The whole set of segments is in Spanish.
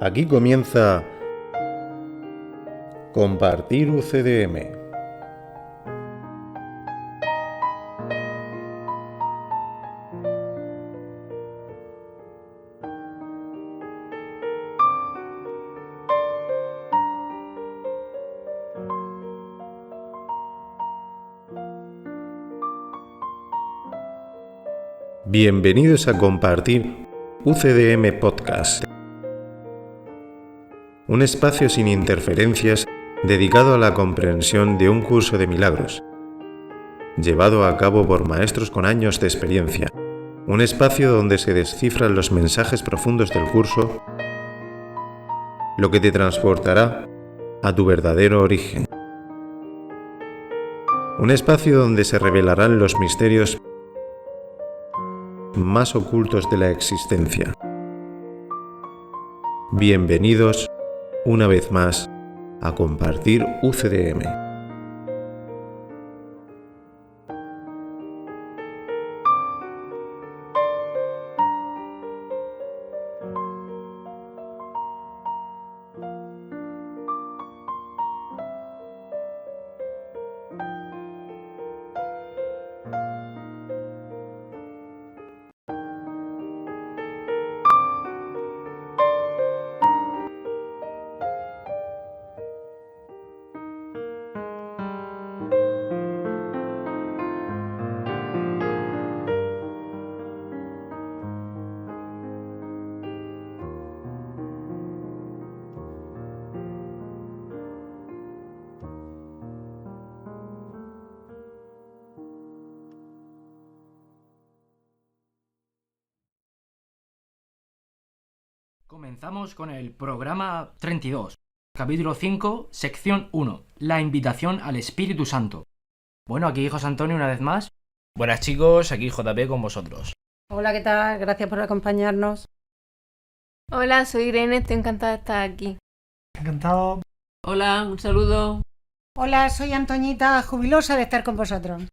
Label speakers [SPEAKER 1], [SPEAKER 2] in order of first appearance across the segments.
[SPEAKER 1] Aquí comienza Compartir UCDM. Bienvenidos a Compartir UCDM Podcast, un espacio sin interferencias dedicado a la comprensión de un curso de milagros, llevado a cabo por maestros con años de experiencia, un espacio donde se descifran los mensajes profundos del curso, lo que te transportará a tu verdadero origen. Un espacio donde se revelarán los misterios más ocultos de la existencia. Bienvenidos una vez más a Compartir UCDM.
[SPEAKER 2] Comenzamos con el programa 32, capítulo 5, sección 1, la invitación al Espíritu Santo. Bueno, aquí José Antonio una vez más.
[SPEAKER 3] Buenas chicos, aquí JP con vosotros.
[SPEAKER 4] Hola, ¿qué tal? Gracias por acompañarnos.
[SPEAKER 5] Hola, soy Irene, estoy encantada de estar aquí.
[SPEAKER 6] Encantado.
[SPEAKER 7] Hola, un saludo.
[SPEAKER 4] Hola, soy Antoñita, jubilosa de estar con vosotros.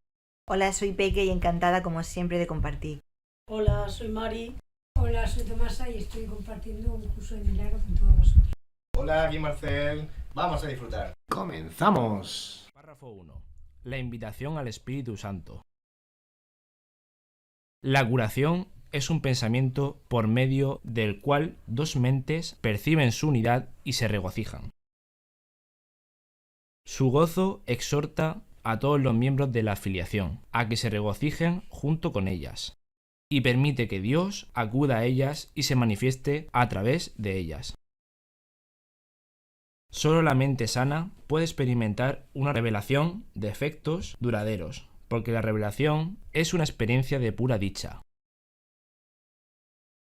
[SPEAKER 8] Hola, soy Peque y encantada como siempre de compartir.
[SPEAKER 9] Hola, soy Mari. Hola, soy Tomasa y estoy compartiendo un curso de milagros con todos vosotros.
[SPEAKER 10] Hola, aquí Marcel. Vamos a disfrutar.
[SPEAKER 6] ¡Comenzamos!
[SPEAKER 3] Párrafo 1. La invitación al Espíritu Santo. La curación es un pensamiento por medio del cual dos mentes perciben su unidad y se regocijan. Su gozo exhorta a todos los miembros de la afiliación a que se regocijen junto con ellas, y permite que Dios acuda a ellas y se manifieste a través de ellas. Solo la mente sana puede experimentar una revelación de efectos duraderos, porque la revelación es una experiencia de pura dicha.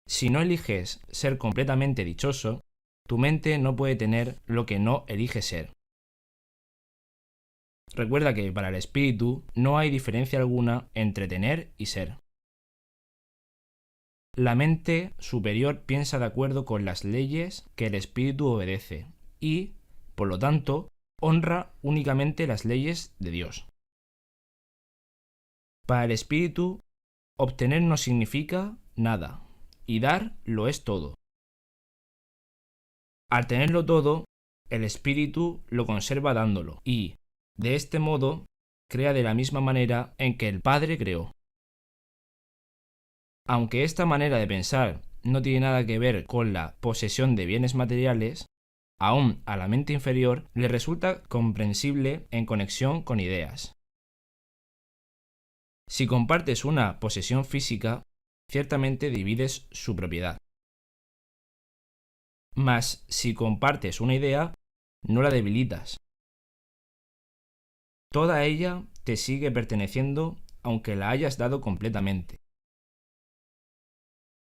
[SPEAKER 3] Si no eliges ser completamente dichoso, tu mente no puede tener lo que no elige ser. Recuerda que para el espíritu no hay diferencia alguna entre tener y ser. La mente superior piensa de acuerdo con las leyes que el espíritu obedece y, por lo tanto, honra únicamente las leyes de Dios. Para el espíritu, obtener no significa nada y dar lo es todo. Al tenerlo todo, el espíritu lo conserva dándolo y, de este modo, crea de la misma manera en que el Padre creó. Aunque esta manera de pensar no tiene nada que ver con la posesión de bienes materiales, aún a la mente inferior le resulta comprensible en conexión con ideas. Si compartes una posesión física, ciertamente divides su propiedad. Mas si compartes una idea, no la debilitas. Toda ella te sigue perteneciendo aunque la hayas dado completamente.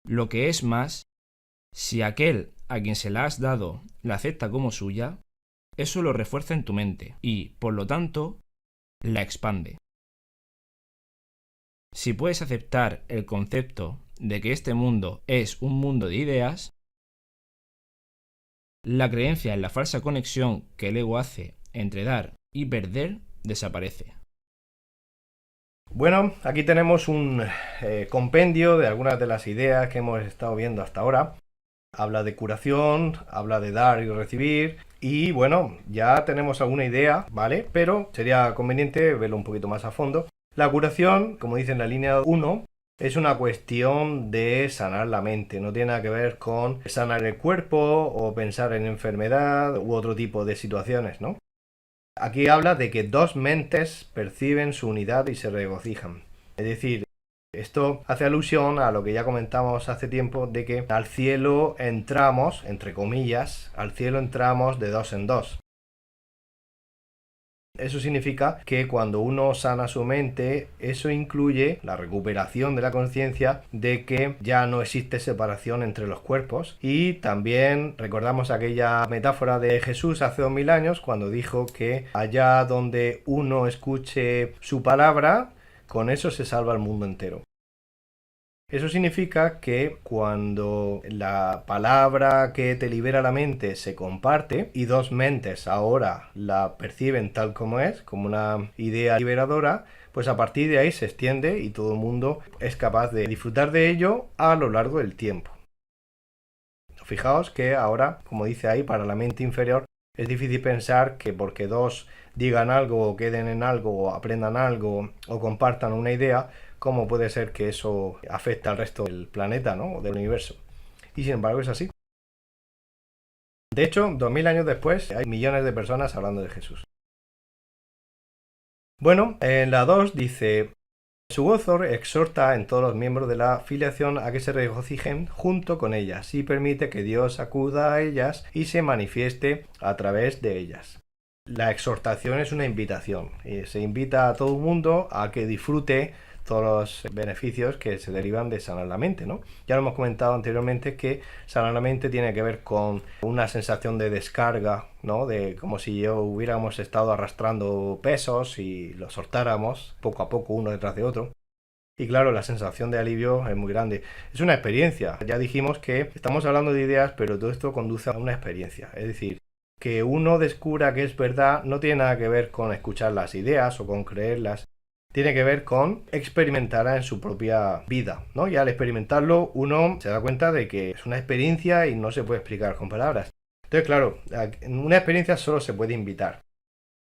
[SPEAKER 3] Lo que es más, si aquel a quien se la has dado la acepta como suya, eso lo refuerza en tu mente y, por lo tanto, la expande. Si puedes aceptar el concepto de que este mundo es un mundo de ideas, la creencia en la falsa conexión que el ego hace entre dar y perder desaparece.
[SPEAKER 10] Bueno, aquí tenemos un compendio de algunas de las ideas que hemos estado viendo hasta ahora. Habla de curación, habla de dar y recibir, y bueno, ya tenemos alguna idea, ¿vale? Pero sería conveniente verlo un poquito más a fondo. La curación, como dice en la línea 1, es una cuestión de sanar la mente, no tiene nada que ver con sanar el cuerpo o pensar en enfermedad u otro tipo de situaciones, ¿no? Aquí habla de que dos mentes perciben su unidad y se regocijan. Es decir, esto hace alusión a lo que ya comentamos hace tiempo, de que al cielo entramos, entre comillas, al cielo entramos de dos en dos. Eso significa que cuando uno sana su mente, eso incluye la recuperación de la conciencia de que ya no existe separación entre los cuerpos. Y también recordamos aquella metáfora de Jesús hace 2000 años cuando dijo que allá donde uno escuche su palabra, con eso se salva el mundo entero. Eso significa que cuando la palabra que te libera la mente se comparte y dos mentes ahora la perciben tal como es, como una idea liberadora, pues a partir de ahí se extiende y todo el mundo es capaz de disfrutar de ello a lo largo del tiempo. Fijaos que ahora, como dice ahí, para la mente inferior es difícil pensar que porque dos digan algo o queden en algo o aprendan algo o compartan una idea, cómo puede ser que eso afecte al resto del planeta, ¿no? O del universo. Y sin embargo es así. De hecho, 2000 años después hay millones de personas hablando de Jesús. Bueno, en la 2 dice: su gozo exhorta en todos los miembros de la filiación a que se regocijen junto con ellas y permite que Dios acuda a ellas y se manifieste a través de ellas. La exhortación es una invitación y se invita a todo el mundo a que disfrute todos los beneficios que se derivan de sanar la mente, ¿no? Ya lo hemos comentado anteriormente que sanar la mente tiene que ver con una sensación de descarga, ¿no? De como si hubiéramos estado arrastrando pesos y los soltáramos poco a poco uno detrás de otro. Y claro, la sensación de alivio es muy grande. Es una experiencia. Ya dijimos que estamos hablando de ideas, pero todo esto conduce a una experiencia. Es decir, que uno descubra que es verdad no tiene nada que ver con escuchar las ideas o con creerlas. Tiene que ver con experimentarla en su propia vida, ¿no? Y al experimentarlo uno se da cuenta de que es una experiencia y no se puede explicar con palabras. Entonces, claro, en una experiencia solo se puede invitar.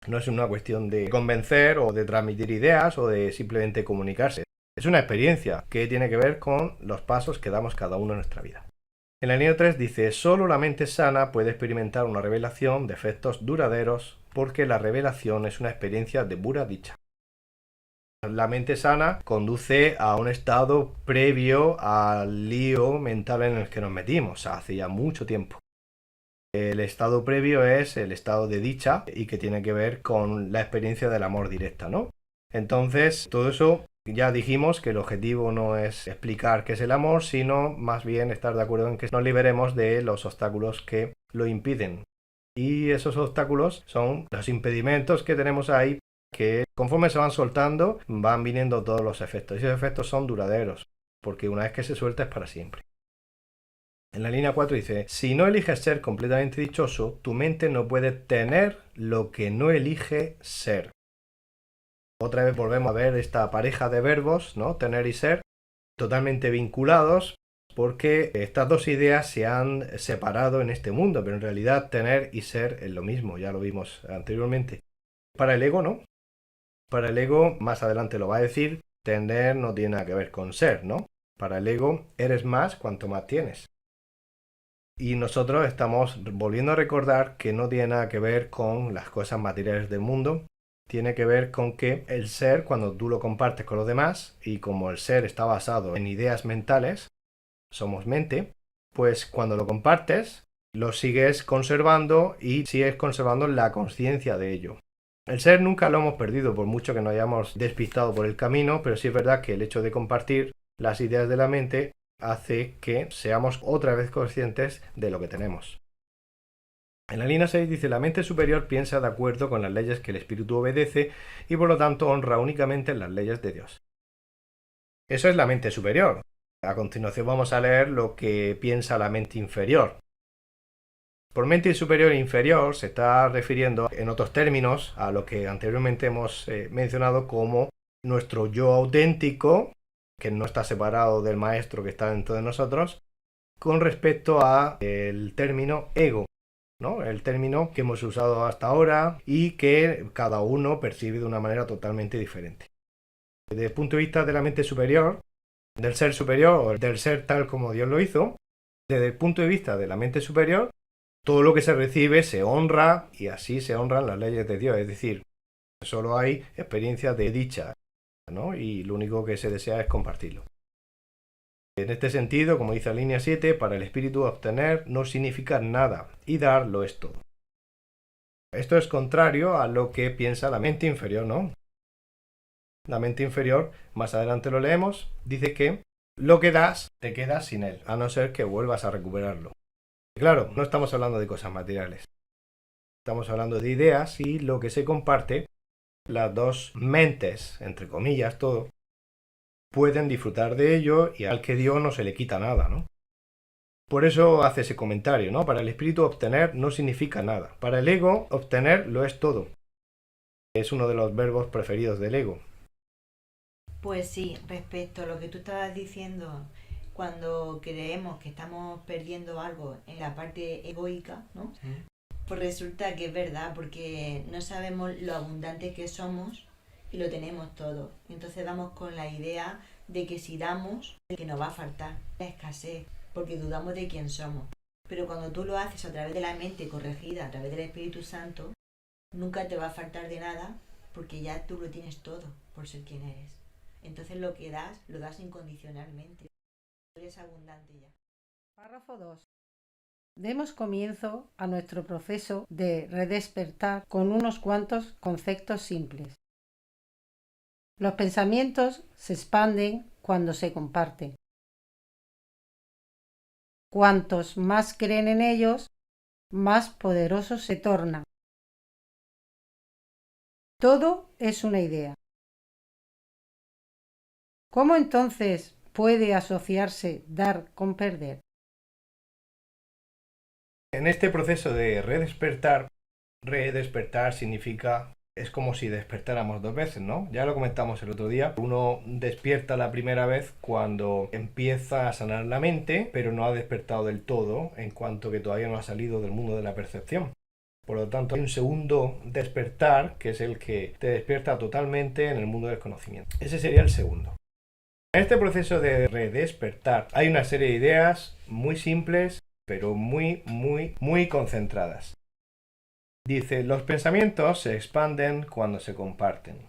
[SPEAKER 10] No es una cuestión de convencer o de transmitir ideas o de simplemente comunicarse. Es una experiencia que tiene que ver con los pasos que damos cada uno en nuestra vida. En la línea 3 dice: solo la mente sana puede experimentar una revelación de efectos duraderos porque la revelación es una experiencia de pura dicha. La mente sana conduce a un estado previo al lío mental en el que nos metimos hace ya mucho tiempo. El estado previo es el estado de dicha y que tiene que ver con la experiencia del amor directa, ¿no? Entonces, todo eso ya dijimos que el objetivo no es explicar qué es el amor, sino más bien estar de acuerdo en que nos liberemos de los obstáculos que lo impiden. Y esos obstáculos son los impedimentos que tenemos ahí, que conforme se van soltando van viniendo todos los efectos. Y esos efectos son duraderos, porque una vez que se suelta es para siempre. En la línea 4 dice: si no eliges ser completamente dichoso, tu mente no puede tener lo que no elige ser. Otra vez volvemos a ver esta pareja de verbos, ¿no? Tener y ser, totalmente vinculados, porque estas dos ideas se han separado en este mundo, pero en realidad tener y ser es lo mismo, ya lo vimos anteriormente. Para el ego, ¿no? Para el ego, más adelante lo va a decir, tener no tiene nada que ver con ser, ¿no? Para el ego, eres más cuanto más tienes. Y nosotros estamos volviendo a recordar que no tiene nada que ver con las cosas materiales del mundo, tiene que ver con que el ser, cuando tú lo compartes con los demás, y como el ser está basado en ideas mentales, somos mente, pues cuando lo compartes, lo sigues conservando y sigues conservando la conciencia de ello. El ser nunca lo hemos perdido, por mucho que nos hayamos despistado por el camino, pero sí es verdad que el hecho de compartir las ideas de la mente hace que seamos otra vez conscientes de lo que tenemos. En la línea 6 dice: la mente superior piensa de acuerdo con las leyes que el espíritu obedece y por lo tanto honra únicamente las leyes de Dios. Eso es la mente superior. A continuación vamos a leer lo que piensa la mente inferior. Por mente superior e inferior se está refiriendo en otros términos a lo que anteriormente hemos mencionado como nuestro yo auténtico, que no está separado del maestro que está dentro de nosotros, con respecto a el término ego, ¿no? El término que hemos usado hasta ahora y que cada uno percibe de una manera totalmente diferente. Desde el punto de vista de la mente superior, del ser superior o del ser tal como Dios lo hizo, desde el punto de vista de la mente superior, todo lo que se recibe se honra y así se honran las leyes de Dios. Es decir, solo hay experiencias de dicha, ¿no? Y lo único que se desea es compartirlo. En este sentido, como dice la línea 7, para el espíritu obtener no significa nada y dar lo es todo. Esto es contrario a lo que piensa la mente inferior, ¿no? La mente inferior, más adelante lo leemos, dice que lo que das te quedas sin él, a no ser que vuelvas a recuperarlo. Claro, no estamos hablando de cosas materiales. Estamos hablando de ideas y lo que se comparte, las dos mentes, entre comillas, todo, pueden disfrutar de ello y al que dio no se le quita nada, ¿no? Por eso hace ese comentario, ¿no? Para el espíritu obtener no significa nada. Para el ego, obtener lo es todo. Es uno de los verbos preferidos del ego.
[SPEAKER 8] Pues sí, respecto a lo que tú estabas diciendo, cuando creemos que estamos perdiendo algo en la parte egoica, ¿no? Pues resulta que es verdad, porque no sabemos lo abundante que somos y lo tenemos todo. Entonces damos con la idea de que si damos, que nos va a faltar, la escasez, porque dudamos de quién somos. Pero cuando tú lo haces a través de la mente corregida, a través del Espíritu Santo, nunca te va a faltar de nada, porque ya tú lo tienes todo por ser quien eres. Entonces lo que das, lo das incondicionalmente. Eres abundante ya.
[SPEAKER 4] Párrafo 2. Demos comienzo a nuestro proceso de redespertar con unos cuantos conceptos simples. Los pensamientos se expanden cuando se comparten. Cuantos más creen en ellos, más poderosos se tornan. Todo es una idea. ¿Cómo entonces puede asociarse dar con perder?
[SPEAKER 10] En este proceso de redespertar significa, es como si despertáramos dos veces, ¿no? Ya lo comentamos el otro día. Uno despierta la primera vez cuando empieza a sanar la mente, pero no ha despertado del todo, en cuanto que todavía no ha salido del mundo de la percepción. Por lo tanto, hay un segundo despertar, que es el que te despierta totalmente en el mundo del conocimiento. Ese sería el segundo. En este proceso de redespertar hay una serie de ideas muy simples, pero muy concentradas. Dice, los pensamientos se expanden cuando se comparten.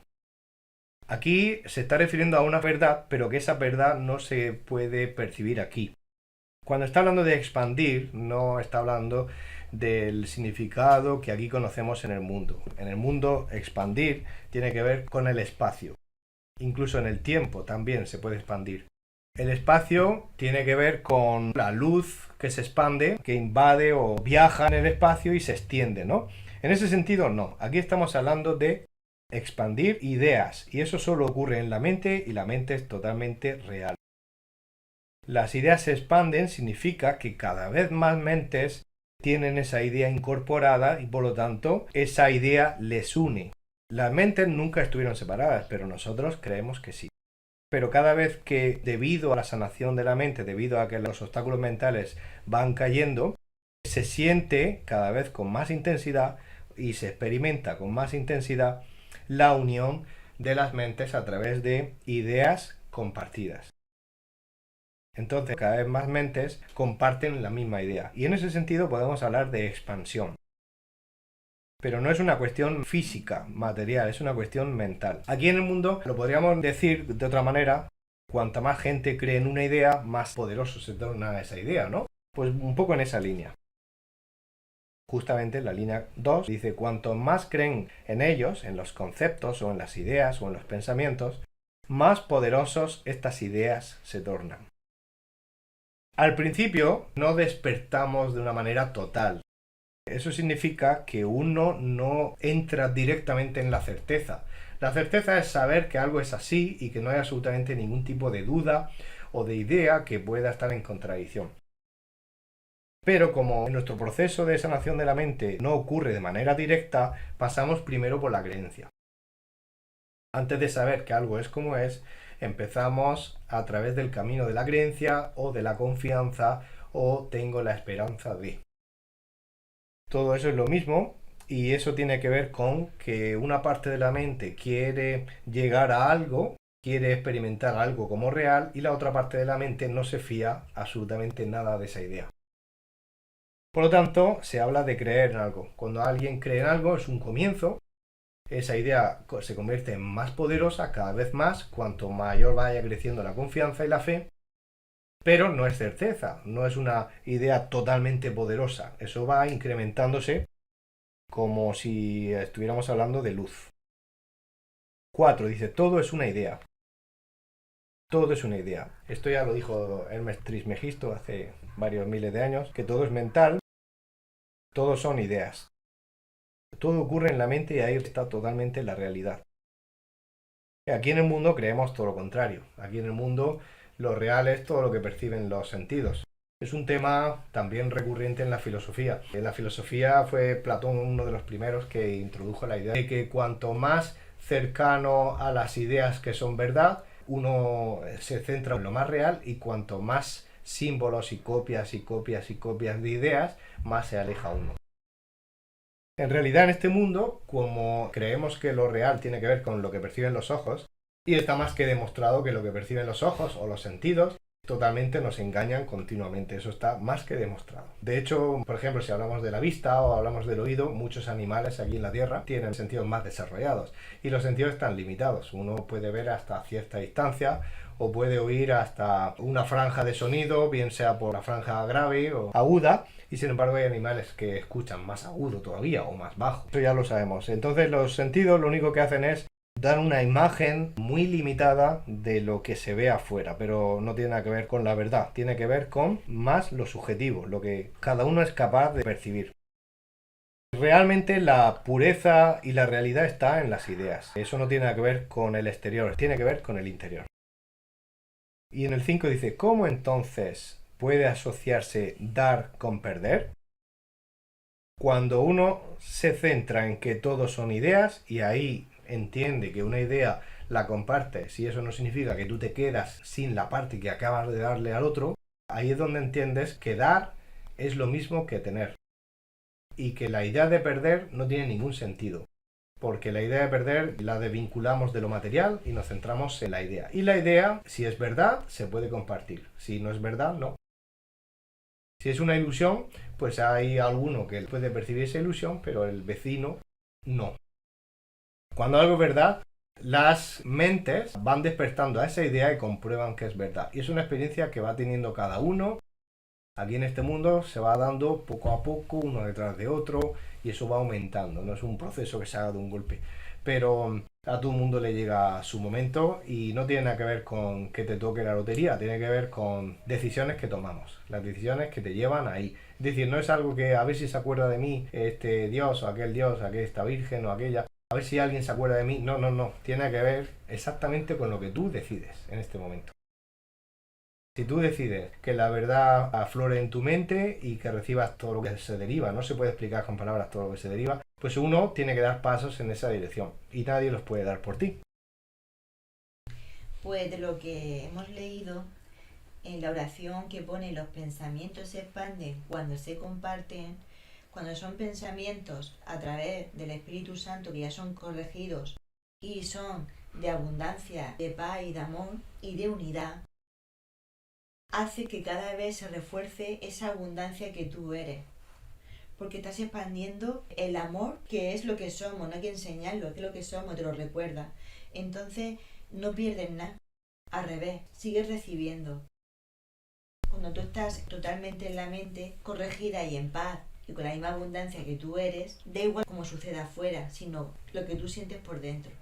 [SPEAKER 10] Aquí se está refiriendo a una verdad, pero que esa verdad no se puede percibir aquí. Cuando está hablando de expandir, no está hablando del significado que aquí conocemos en el mundo. En el mundo, expandir tiene que ver con el espacio. Incluso en el tiempo también se puede expandir. El espacio tiene que ver con la luz que se expande, que invade o viaja en el espacio y se extiende, ¿no? En ese sentido, no. Aquí estamos hablando de expandir ideas y eso solo ocurre en la mente y la mente es totalmente real. Las ideas se expanden significa que cada vez más mentes tienen esa idea incorporada y por lo tanto esa idea les une. Las mentes nunca estuvieron separadas, pero nosotros creemos que sí. Pero cada vez que, debido a la sanación de la mente, debido a que los obstáculos mentales van cayendo, se siente cada vez con más intensidad y se experimenta con más intensidad la unión de las mentes a través de ideas compartidas. Entonces, cada vez más mentes comparten la misma idea. Y en ese sentido podemos hablar de expansión. Pero no es una cuestión física, material, es una cuestión mental. Aquí en el mundo lo podríamos decir de otra manera, cuanta más gente cree en una idea, más poderoso se torna esa idea, ¿no? Pues un poco en esa línea. Justamente la línea 2 dice, cuanto más creen en ellos, en los conceptos o en las ideas o en los pensamientos, más poderosos estas ideas se tornan. Al principio no despertamos de una manera total. Eso significa que uno no entra directamente en la certeza. La certeza es saber que algo es así y que no hay absolutamente ningún tipo de duda o de idea que pueda estar en contradicción. Pero como nuestro proceso de sanación de la mente no ocurre de manera directa, pasamos primero por la creencia. Antes de saber que algo es como es, empezamos a través del camino de la creencia o de la confianza o tengo la esperanza de. Todo eso es lo mismo y eso tiene que ver con que una parte de la mente quiere llegar a algo, quiere experimentar algo como real y la otra parte de la mente no se fía absolutamente nada de esa idea. Por lo tanto, se habla de creer en algo. Cuando alguien cree en algo es un comienzo. Esa idea se convierte en más poderosa cada vez más cuanto mayor vaya creciendo la confianza y la fe, pero no es certeza, no es una idea totalmente poderosa. Eso va incrementándose como si estuviéramos hablando de luz. 4. Dice, todo es una idea. Todo es una idea. Esto ya lo dijo Hermes Trismegisto hace varios miles de años, que todo es mental, todo son ideas. Todo ocurre en la mente y ahí está totalmente la realidad. Aquí en el mundo creemos todo lo contrario. Aquí en el mundo lo real es todo lo que perciben los sentidos. Es un tema también recurrente en la filosofía. En la filosofía fue Platón uno de los primeros que introdujo la idea de que cuanto más cercano a las ideas que son verdad, uno se centra en lo más real y cuanto más símbolos y copias y copias y copias de ideas, más se aleja uno. En realidad en este mundo, como creemos que lo real tiene que ver con lo que perciben los ojos, y está más que demostrado que lo que perciben los ojos o los sentidos totalmente nos engañan continuamente, eso está más que demostrado. De hecho, por ejemplo, si hablamos de la vista o hablamos del oído, muchos animales aquí en la Tierra tienen sentidos más desarrollados y los sentidos están limitados. Uno puede ver hasta cierta distancia o puede oír hasta una franja de sonido, bien sea por la franja grave o aguda, y sin embargo hay animales que escuchan más agudo todavía o más bajo. Eso ya lo sabemos. Entonces los sentidos lo único que hacen es dar una imagen muy limitada de lo que se ve afuera, pero no tiene nada que ver con la verdad, tiene que ver con más lo subjetivo, lo que cada uno es capaz de percibir. Realmente la pureza y la realidad está en las ideas. Eso no tiene nada que ver con el exterior, tiene que ver con el interior. Y en el 5 dice, ¿cómo entonces puede asociarse dar con perder? Cuando uno se centra en que todo son ideas y ahí entiende que una idea la compartes y eso no significa que tú te quedas sin la parte que acabas de darle al otro, ahí es donde entiendes que dar es lo mismo que tener y que la idea de perder no tiene ningún sentido, porque la idea de perder la desvinculamos de lo material y nos centramos en la idea. Y la idea, si es verdad, se puede compartir, si no es verdad, no. Si es una ilusión, pues hay alguno que puede percibir esa ilusión, pero el vecino no. Cuando algo es verdad, las mentes van despertando a esa idea y comprueban que es verdad. Y es una experiencia que va teniendo cada uno. Aquí en este mundo se va dando poco a poco, uno detrás de otro, y eso va aumentando. No es un proceso que se haga de un golpe. Pero a todo el mundo le llega su momento y no tiene nada que ver con que te toque la lotería, tiene que ver con decisiones que tomamos, las decisiones que te llevan ahí. Es decir, no es algo que a ver si se acuerda de mí este Dios o esta virgen o aquella, a ver si alguien se acuerda de mí. No, tiene que ver exactamente con lo que tú decides en este momento. Si tú decides que la verdad aflore en tu mente y que recibas todo lo que se deriva, no se puede explicar con palabras todo lo que se deriva, pues uno tiene que dar pasos en esa dirección y nadie los puede dar por ti.
[SPEAKER 8] Pues de lo que hemos leído en la oración que pone los pensamientos se expanden cuando se comparten, cuando son pensamientos a través del Espíritu Santo que ya son corregidos y son de abundancia, de paz y de amor y de unidad, hace que cada vez se refuerce esa abundancia que tú eres. Porque estás expandiendo el amor, que es lo que somos, no hay que enseñarlo, que es lo que somos, te lo recuerda. Entonces no pierdes nada, al revés, sigues recibiendo. Cuando tú estás totalmente en la mente, corregida y en paz, y con la misma abundancia que tú eres, da igual cómo suceda afuera, sino lo que tú sientes por dentro.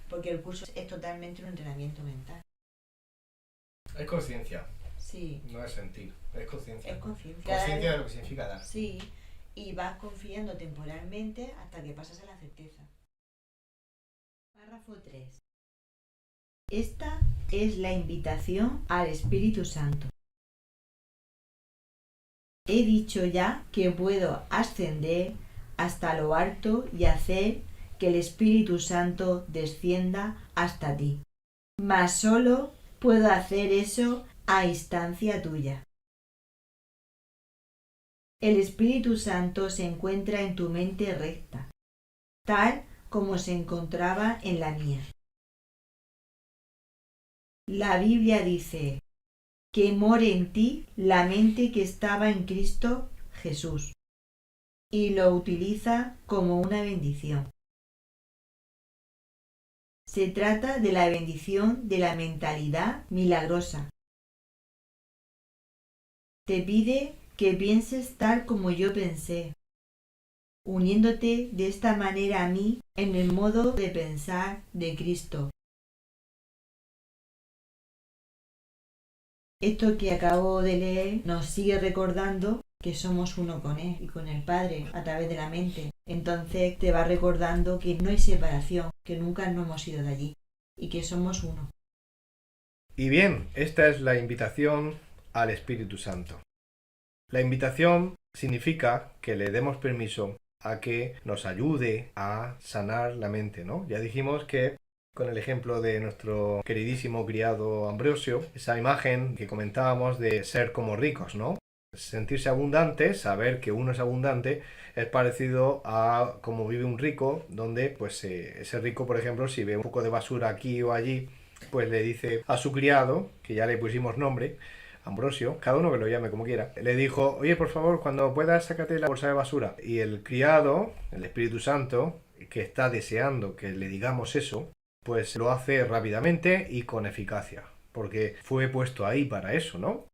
[SPEAKER 8] Porque el curso es totalmente un entrenamiento mental.
[SPEAKER 10] Es conciencia.
[SPEAKER 8] Sí.
[SPEAKER 10] No es sentir, es conciencia.
[SPEAKER 8] Es conciencia.
[SPEAKER 10] Conciencia de lo que significa dar.
[SPEAKER 8] Sí, y vas confiando temporalmente hasta que pasas a la certeza. Párrafo 3. Esta es la invitación al Espíritu Santo. He dicho ya que puedo ascender hasta lo alto y hacer que el Espíritu Santo descienda hasta ti. Mas solo puedo hacer eso a instancia tuya. El Espíritu Santo se encuentra en tu mente recta, tal como se encontraba en la mía. La Biblia dice que more en ti la mente que estaba en Cristo Jesús y lo utiliza como una bendición. Se trata de la bendición de la mentalidad milagrosa. Te pide que pienses tal como yo pensé, uniéndote de esta manera a mí en el modo de pensar de Cristo. Esto que acabo de leer nos sigue recordando que somos uno con Él y con el Padre a través de la mente. Entonces te va recordando que no hay separación, que nunca nos hemos ido de allí y que somos uno.
[SPEAKER 10] Y bien, esta es la invitación al Espíritu Santo. La invitación significa que le demos permiso a que nos ayude a sanar la mente, ¿no? Ya dijimos que con el ejemplo de nuestro queridísimo criado Ambrosio, esa imagen que comentábamos de ser como ricos, ¿no? Sentirse abundante, saber que uno es abundante, es parecido a cómo vive un rico, donde pues ese rico, por ejemplo, si ve un poco de basura aquí o allí, pues le dice a su criado, que ya le pusimos nombre, Ambrosio, cada uno que lo llame como quiera, le dijo, oye, por favor, cuando puedas, sácate la bolsa de basura. Y el criado, el Espíritu Santo, que está deseando que le digamos eso, pues lo hace rápidamente y con eficacia, porque fue puesto ahí para eso, ¿no?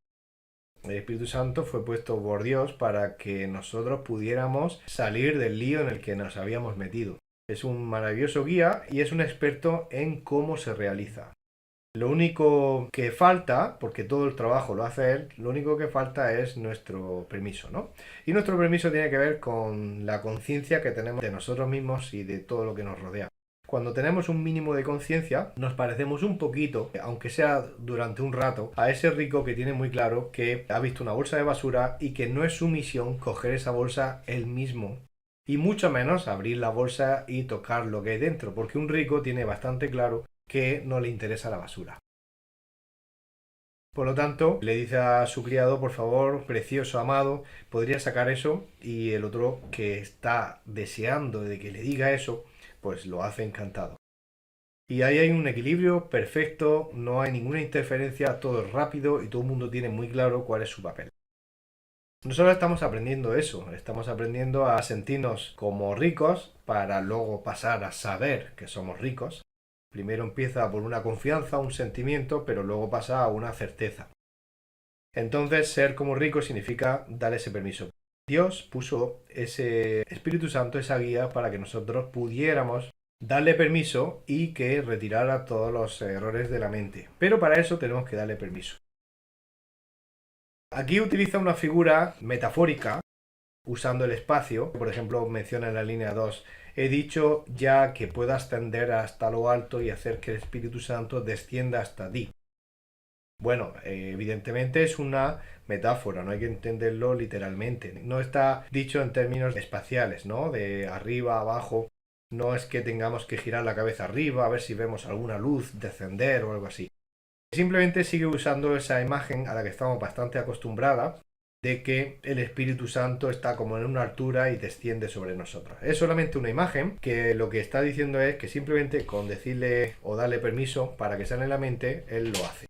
[SPEAKER 10] El Espíritu Santo fue puesto por Dios para que nosotros pudiéramos salir del lío en el que nos habíamos metido. Es un maravilloso guía y es un experto en cómo se realiza. Lo único que falta, porque todo el trabajo lo hace él, lo único que falta es nuestro permiso, ¿no? Y nuestro permiso tiene que ver con la conciencia que tenemos de nosotros mismos y de todo lo que nos rodea. Cuando tenemos un mínimo de conciencia, nos parecemos un poquito, aunque sea durante un rato, a ese rico que tiene muy claro que ha visto una bolsa de basura y que no es su misión coger esa bolsa él mismo. Y mucho menos abrir la bolsa y tocar lo que hay dentro, porque un rico tiene bastante claro que no le interesa la basura. Por lo tanto, le dice a su criado, por favor, precioso, amado, podría sacar eso, y el otro, que está deseando de que le diga eso, pues lo hace encantado. Y ahí hay un equilibrio perfecto, no hay ninguna interferencia, todo es rápido y todo el mundo tiene muy claro cuál es su papel. Nosotros estamos aprendiendo eso, estamos aprendiendo a sentirnos como ricos para luego pasar a saber que somos ricos. Primero empieza por una confianza, un sentimiento, pero luego pasa a una certeza. Entonces, ser como rico significa dar ese permiso. Dios puso ese Espíritu Santo, esa guía, para que nosotros pudiéramos darle permiso y que retirara todos los errores de la mente. Pero para eso tenemos que darle permiso. Aquí utiliza una figura metafórica, usando el espacio. Por ejemplo, menciona en la línea 2, he dicho ya que puedo ascender hasta lo alto y hacer que el Espíritu Santo descienda hasta ti. Bueno, evidentemente es una metáfora, no hay que entenderlo literalmente. No está dicho en términos espaciales, ¿no? De arriba, abajo. No es que tengamos que girar la cabeza arriba a ver si vemos alguna luz descender o algo así. Simplemente sigue usando esa imagen a la que estamos bastante acostumbrados, de que el Espíritu Santo está como en una altura y desciende sobre nosotros. Es solamente una imagen que lo que está diciendo es que simplemente con decirle o darle permiso para que sane en la mente, Él lo hace.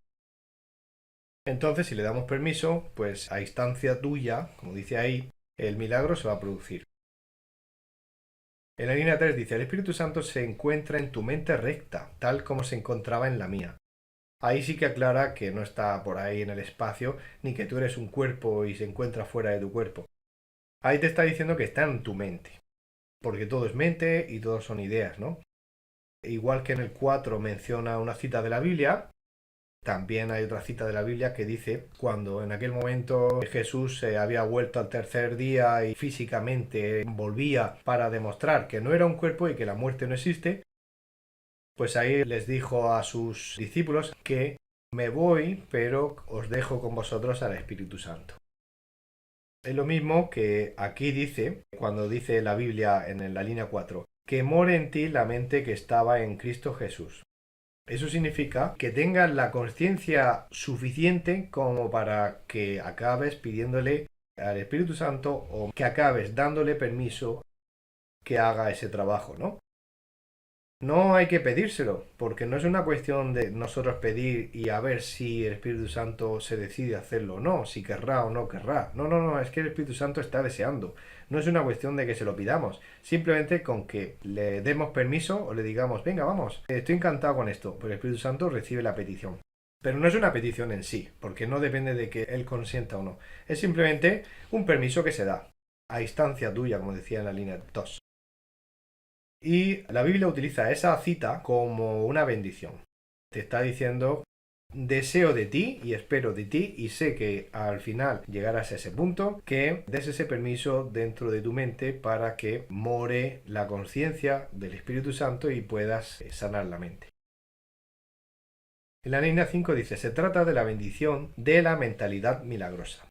[SPEAKER 10] Entonces, si le damos permiso, pues a instancia tuya, como dice ahí, el milagro se va a producir. En la línea 3 dice, el Espíritu Santo se encuentra en tu mente recta, tal como se encontraba en la mía. Ahí sí que aclara que no está por ahí en el espacio, ni que tú eres un cuerpo y se encuentra fuera de tu cuerpo. Ahí te está diciendo que está en tu mente, porque todo es mente y todo son ideas, ¿no? Igual que en el 4 menciona una cita de la Biblia, también hay otra cita de la Biblia que dice, cuando en aquel momento Jesús se había vuelto al tercer día y físicamente volvía para demostrar que no era un cuerpo y que la muerte no existe, pues ahí les dijo a sus discípulos que me voy, pero os dejo con vosotros al Espíritu Santo. Es lo mismo que aquí dice, cuando dice la Biblia en la línea 4, que more en ti la mente que estaba en Cristo Jesús. Eso significa que tengas la conciencia suficiente como para que acabes pidiéndole al Espíritu Santo o que acabes dándole permiso que haga ese trabajo, ¿no? No hay que pedírselo, porque no es una cuestión de nosotros pedir y a ver si el Espíritu Santo se decide hacerlo o no, si querrá o no querrá. No, es que el Espíritu Santo está deseando. No es una cuestión de que se lo pidamos, simplemente con que le demos permiso o le digamos, venga, vamos, estoy encantado con esto, pues el Espíritu Santo recibe la petición. Pero no es una petición en sí, porque no depende de que él consienta o no. Es simplemente un permiso que se da, a instancia tuya, como decía en la línea 2. Y la Biblia utiliza esa cita como una bendición. Te está diciendo, deseo de ti y espero de ti y sé que al final llegarás a ese punto, que des ese permiso dentro de tu mente para que more la conciencia del Espíritu Santo y puedas sanar la mente. En la línea 5 dice, se trata de la bendición de la mentalidad milagrosa.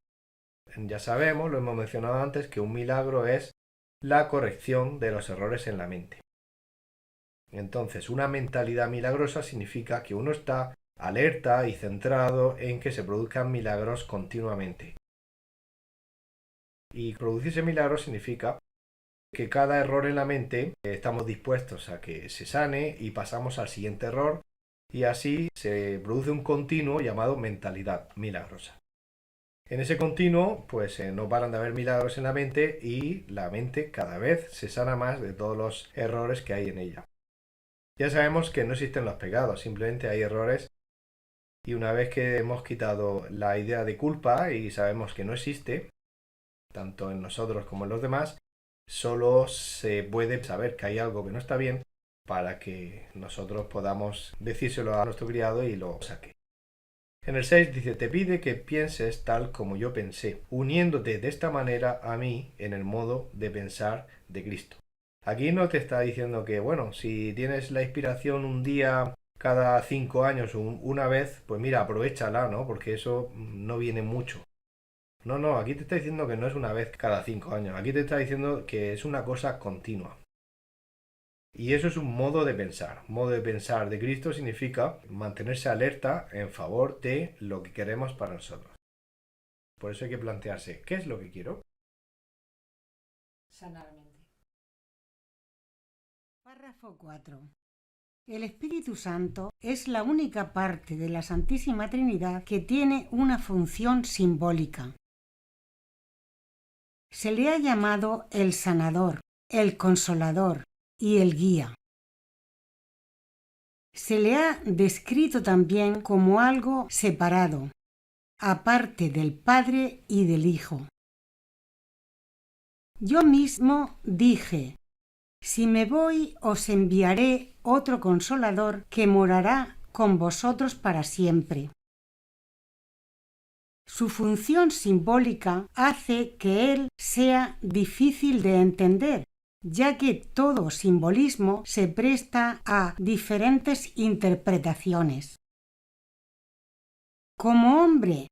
[SPEAKER 10] Ya sabemos, lo hemos mencionado antes, que un milagro es la corrección de los errores en la mente. Entonces, una mentalidad milagrosa significa que uno está alerta y centrado en que se produzcan milagros continuamente. Y producirse milagros significa que cada error en la mente estamos dispuestos a que se sane y pasamos al siguiente error y así se produce un continuo llamado mentalidad milagrosa. En ese continuo, pues no paran de haber milagros en la mente y la mente cada vez se sana más de todos los errores que hay en ella. Ya sabemos que no existen los pecados, simplemente hay errores y una vez que hemos quitado la idea de culpa y sabemos que no existe, tanto en nosotros como en los demás, solo se puede saber que hay algo que no está bien para que nosotros podamos decírselo a nuestro criado y lo saque. En el 6 dice, te pide que pienses tal como yo pensé, uniéndote de esta manera a mí en el modo de pensar de Cristo. Aquí no te está diciendo que, bueno, si tienes la inspiración un día cada 5 años o una vez, pues mira, aprovéchala, ¿no? Porque eso no viene mucho. No, aquí te está diciendo que no es una vez cada 5 años, aquí te está diciendo que es una cosa continua. Y eso es un modo de pensar. Modo de pensar de Cristo significa mantenerse alerta en favor de lo que queremos para nosotros. Por eso hay que plantearse, ¿qué es lo que quiero?
[SPEAKER 4] Sanar mente. Párrafo 4. El Espíritu Santo es la única parte de la Santísima Trinidad que tiene una función simbólica. Se le ha llamado el sanador, el consolador y el guía. Se le ha descrito también como algo separado, aparte del Padre y del Hijo. Yo mismo dije, si me voy os enviaré otro consolador que morará con vosotros para siempre. Su función simbólica hace que él sea difícil de entender, ya que todo simbolismo se presta a diferentes interpretaciones. Como hombre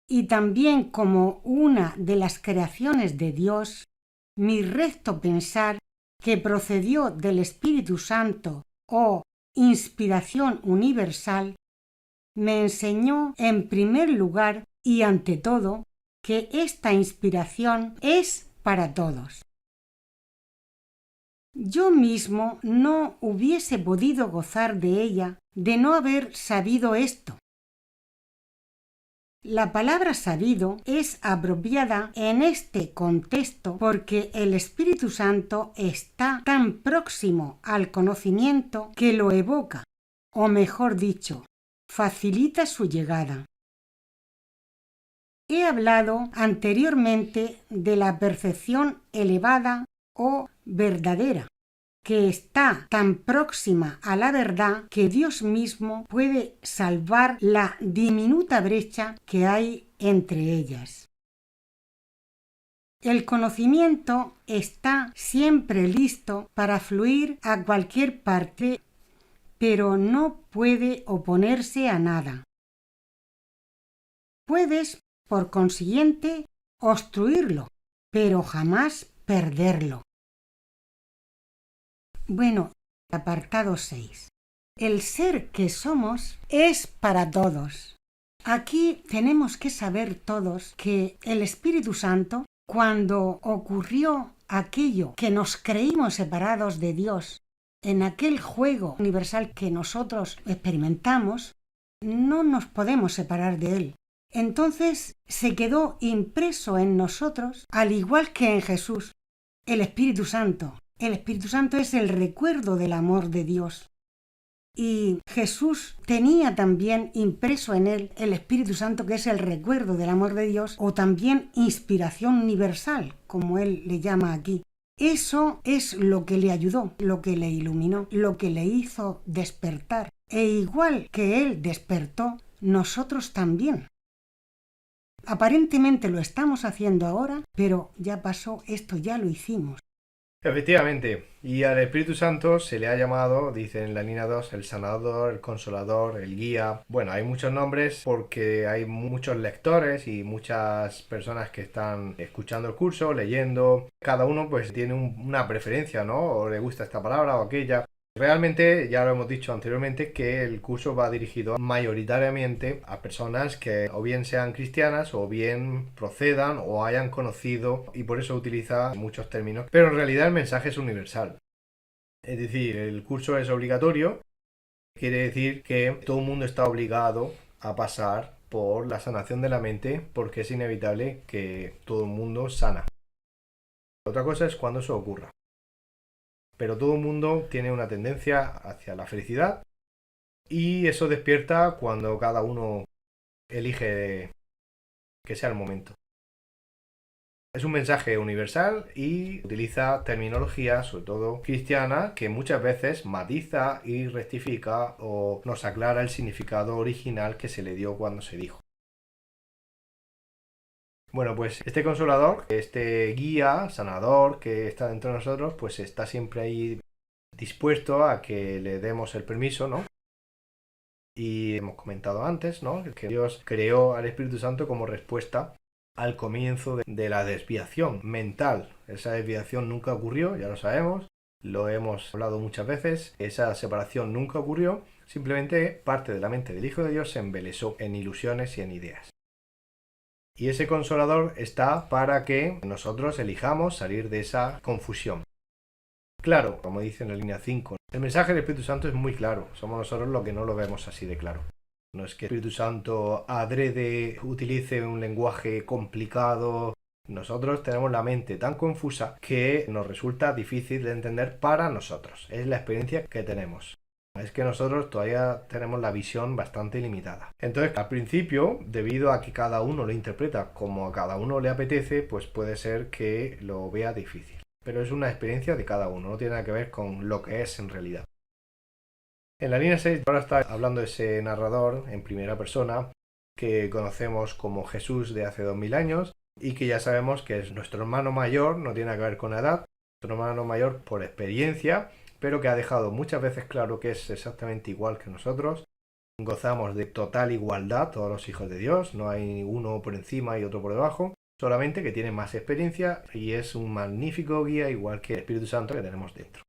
[SPEAKER 4] y también como una de las creaciones de Dios, mi recto pensar, que procedió del Espíritu Santo o inspiración universal, me enseñó en primer lugar y ante todo que esta inspiración es para todos. Yo mismo no hubiese podido gozar de ella de no haber sabido esto. La palabra sabido es apropiada en este contexto porque el Espíritu Santo está tan próximo al conocimiento que lo evoca, o mejor dicho, facilita su llegada. He hablado anteriormente de la percepción elevada o verdadera, que está tan próxima a la verdad que Dios mismo puede salvar la diminuta brecha que hay entre ellas. El conocimiento está siempre listo para fluir a cualquier parte, pero no puede oponerse a nada. Puedes, por consiguiente, obstruirlo, pero jamás perderlo. Bueno, apartado 6. El ser que somos es para todos. Aquí tenemos que saber todos que el Espíritu Santo, cuando ocurrió aquello que nos creímos separados de Dios, en aquel juego universal que nosotros experimentamos, no nos podemos separar de Él. Entonces se quedó impreso en nosotros, al igual que en Jesús, el Espíritu Santo. El Espíritu Santo es el recuerdo del amor de Dios. Y Jesús tenía también impreso en él el Espíritu Santo, que es el recuerdo del amor de Dios, o también inspiración universal, como él le llama aquí. Eso es lo que le ayudó, lo que le iluminó, lo que le hizo despertar. E igual que él despertó, nosotros también. Aparentemente lo estamos haciendo ahora, pero ya pasó, esto ya lo hicimos.
[SPEAKER 10] Efectivamente, y al Espíritu Santo se le ha llamado, dice en la línea 2, el sanador, el consolador, el guía. Bueno, hay muchos nombres porque hay muchos lectores y muchas personas que están escuchando el curso, leyendo. Cada uno pues tiene una preferencia, ¿no? O le gusta esta palabra o aquella. Realmente, ya lo hemos dicho anteriormente, que el curso va dirigido mayoritariamente a personas que o bien sean cristianas o bien procedan o hayan conocido, y por eso utiliza muchos términos, pero en realidad el mensaje es universal. Es decir, el curso es obligatorio, quiere decir que todo el mundo está obligado a pasar por la sanación de la mente porque es inevitable que todo el mundo sana. Otra cosa es cuando eso ocurra. Pero todo el mundo tiene una tendencia hacia la felicidad y eso despierta cuando cada uno elige que sea el momento. Es un mensaje universal y utiliza terminología, sobre todo cristiana, que muchas veces matiza y rectifica o nos aclara el significado original que se le dio cuando se dijo. Bueno, pues este consolador, este guía, sanador que está dentro de nosotros, pues está siempre ahí dispuesto a que le demos el permiso, ¿no? Y hemos comentado antes, ¿no? Que Dios creó al Espíritu Santo como respuesta al comienzo de la desviación mental. Esa desviación nunca ocurrió, ya lo sabemos, lo hemos hablado muchas veces, esa separación nunca ocurrió, simplemente parte de la mente del Hijo de Dios se embelesó en ilusiones y en ideas. Y ese consolador está para que nosotros elijamos salir de esa confusión. Claro, como dice en la línea 5, el mensaje del Espíritu Santo es muy claro, somos nosotros los que no lo vemos así de claro. No es que el Espíritu Santo adrede utilice un lenguaje complicado. Nosotros tenemos la mente tan confusa que nos resulta difícil de entender para nosotros. Es la experiencia que tenemos. Es que nosotros todavía tenemos la visión bastante limitada. Entonces, al principio, debido a que cada uno lo interpreta como a cada uno le apetece, pues puede ser que lo vea difícil. Pero es una experiencia de cada uno, no tiene nada que ver con lo que es en realidad. En la línea 6 ahora está hablando ese narrador en primera persona que conocemos como Jesús de hace 2000 años y que ya sabemos que es nuestro hermano mayor, no tiene nada que ver con la edad, nuestro hermano mayor por experiencia, pero que ha dejado muchas veces claro que es exactamente igual que nosotros. Gozamos de total igualdad todos los hijos de Dios, no hay uno por encima y otro por debajo, solamente que tiene más experiencia y es un magnífico guía igual que el Espíritu Santo que tenemos dentro.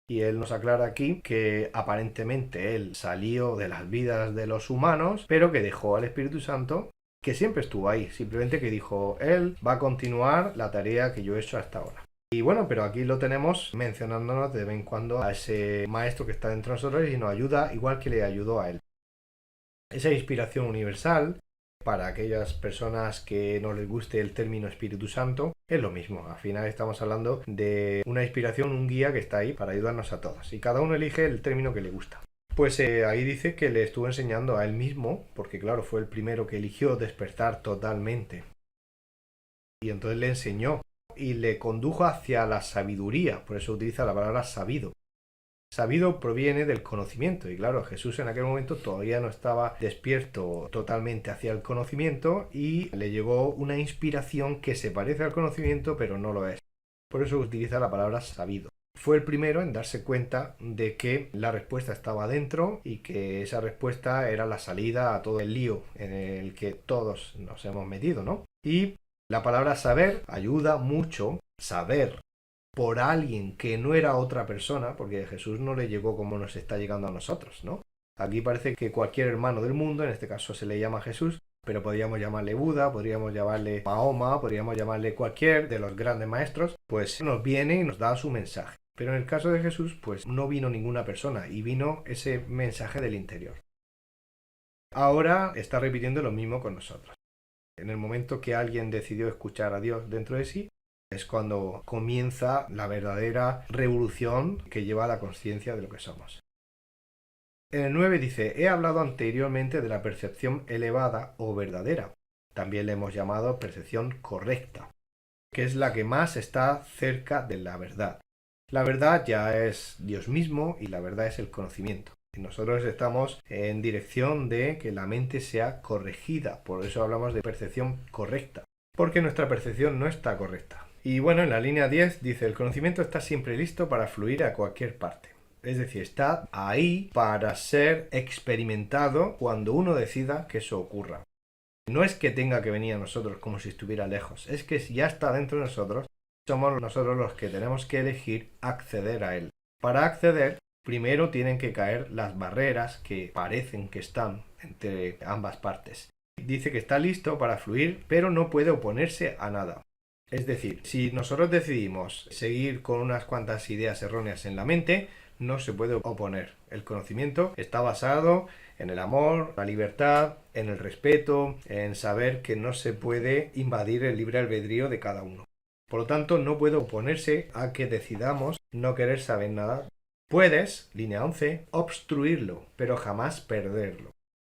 [SPEAKER 10] Y él nos aclara aquí que aparentemente él salió de las vidas de los humanos, pero que dejó al Espíritu Santo, que siempre estuvo ahí, simplemente que dijo, él va a continuar la tarea que yo he hecho hasta ahora. Y bueno, pero aquí lo tenemos mencionándonos de vez en cuando a ese maestro que está dentro de nosotros y nos ayuda igual que le ayudó a él. Esa inspiración universal, para aquellas personas que no les guste el término Espíritu Santo, es lo mismo. Al final estamos hablando de una inspiración, un guía que está ahí para ayudarnos a todos. Y cada uno elige el término que le gusta. Pues ahí dice que le estuvo enseñando a él mismo, porque claro, fue el primero que eligió despertar totalmente. Y entonces le enseñó y le condujo hacia la sabiduría, por eso utiliza la palabra sabido. Sabido proviene del conocimiento y claro, Jesús en aquel momento todavía no estaba despierto totalmente hacia el conocimiento y le llegó una inspiración que se parece al conocimiento pero no lo es. Por eso utiliza la palabra sabido. Fue el primero en darse cuenta de que la respuesta estaba dentro y que esa respuesta era la salida a todo el lío en el que todos nos hemos metido, ¿no? Y la palabra saber ayuda mucho, saber por alguien que no era otra persona, porque Jesús no le llegó como nos está llegando a nosotros, ¿no? Aquí parece que cualquier hermano del mundo, en este caso se le llama Jesús, pero podríamos llamarle Buda, podríamos llamarle Mahoma, podríamos llamarle cualquier de los grandes maestros, pues nos viene y nos da su mensaje. Pero en el caso de Jesús, pues no vino ninguna persona y vino ese mensaje del interior. Ahora está repitiendo lo mismo con nosotros. En el momento que alguien decidió escuchar a Dios dentro de sí, es cuando comienza la verdadera revolución que lleva a la conciencia de lo que somos. En el 9 dice, he hablado anteriormente de la percepción elevada o verdadera. También le hemos llamado percepción correcta, que es la que más está cerca de la verdad. La verdad ya es Dios mismo y la verdad es el conocimiento. Y nosotros estamos en dirección de que la mente sea corregida, por eso hablamos de percepción correcta, porque nuestra percepción no está correcta. Y bueno, en la línea 10 dice, el conocimiento está siempre listo para fluir a cualquier parte. Es decir, está ahí para ser experimentado cuando uno decida que eso ocurra. No es que tenga que venir a nosotros como si estuviera lejos, es que si ya está dentro de nosotros, somos nosotros los que tenemos que elegir acceder a él. Para acceder, primero tienen que caer las barreras que parecen que están entre ambas partes. Dice que está listo para fluir, pero no puede oponerse a nada. Es decir, si nosotros decidimos seguir con unas cuantas ideas erróneas en la mente, no se puede oponer. El conocimiento está basado en el amor, la libertad, en el respeto, en saber que no se puede invadir el libre albedrío de cada uno. Por lo tanto, no puede oponerse a que decidamos no querer saber nada. Puedes, línea 11, obstruirlo, pero jamás perderlo.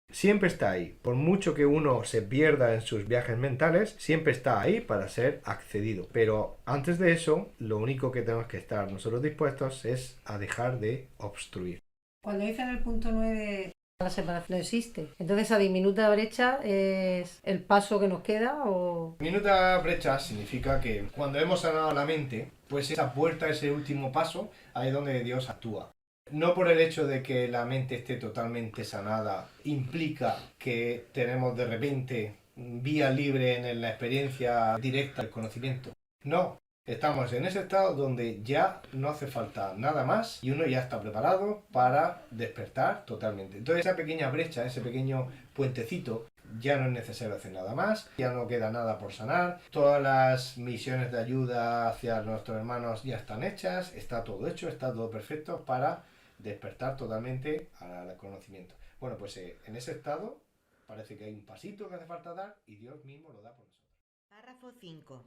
[SPEAKER 10] Siempre está ahí. Por mucho que uno se pierda en sus viajes mentales, siempre está ahí para ser accedido. Pero antes de eso, lo único que tenemos que estar nosotros dispuestos es a dejar de obstruir.
[SPEAKER 4] Cuando dice en el punto 9 la separación no existe, entonces esa diminuta brecha es el paso que nos queda o...
[SPEAKER 10] Diminuta brecha significa que cuando hemos sanado la mente, pues esa puerta, ese último paso, ahí es donde Dios actúa. No por el hecho de que la mente esté totalmente sanada implica que tenemos de repente vía libre en la experiencia directa del conocimiento. No, estamos en ese estado donde ya no hace falta nada más y uno ya está preparado para despertar totalmente. Entonces esa pequeña brecha, ese pequeño puentecito, ya no es necesario hacer nada más, ya no queda nada por sanar, todas las misiones de ayuda hacia nuestros hermanos ya están hechas, está todo hecho, está todo perfecto para despertar totalmente al conocimiento. Bueno, pues en ese estado parece que hay un pasito que hace falta dar y Dios mismo lo da por nosotros.
[SPEAKER 8] Párrafo 5.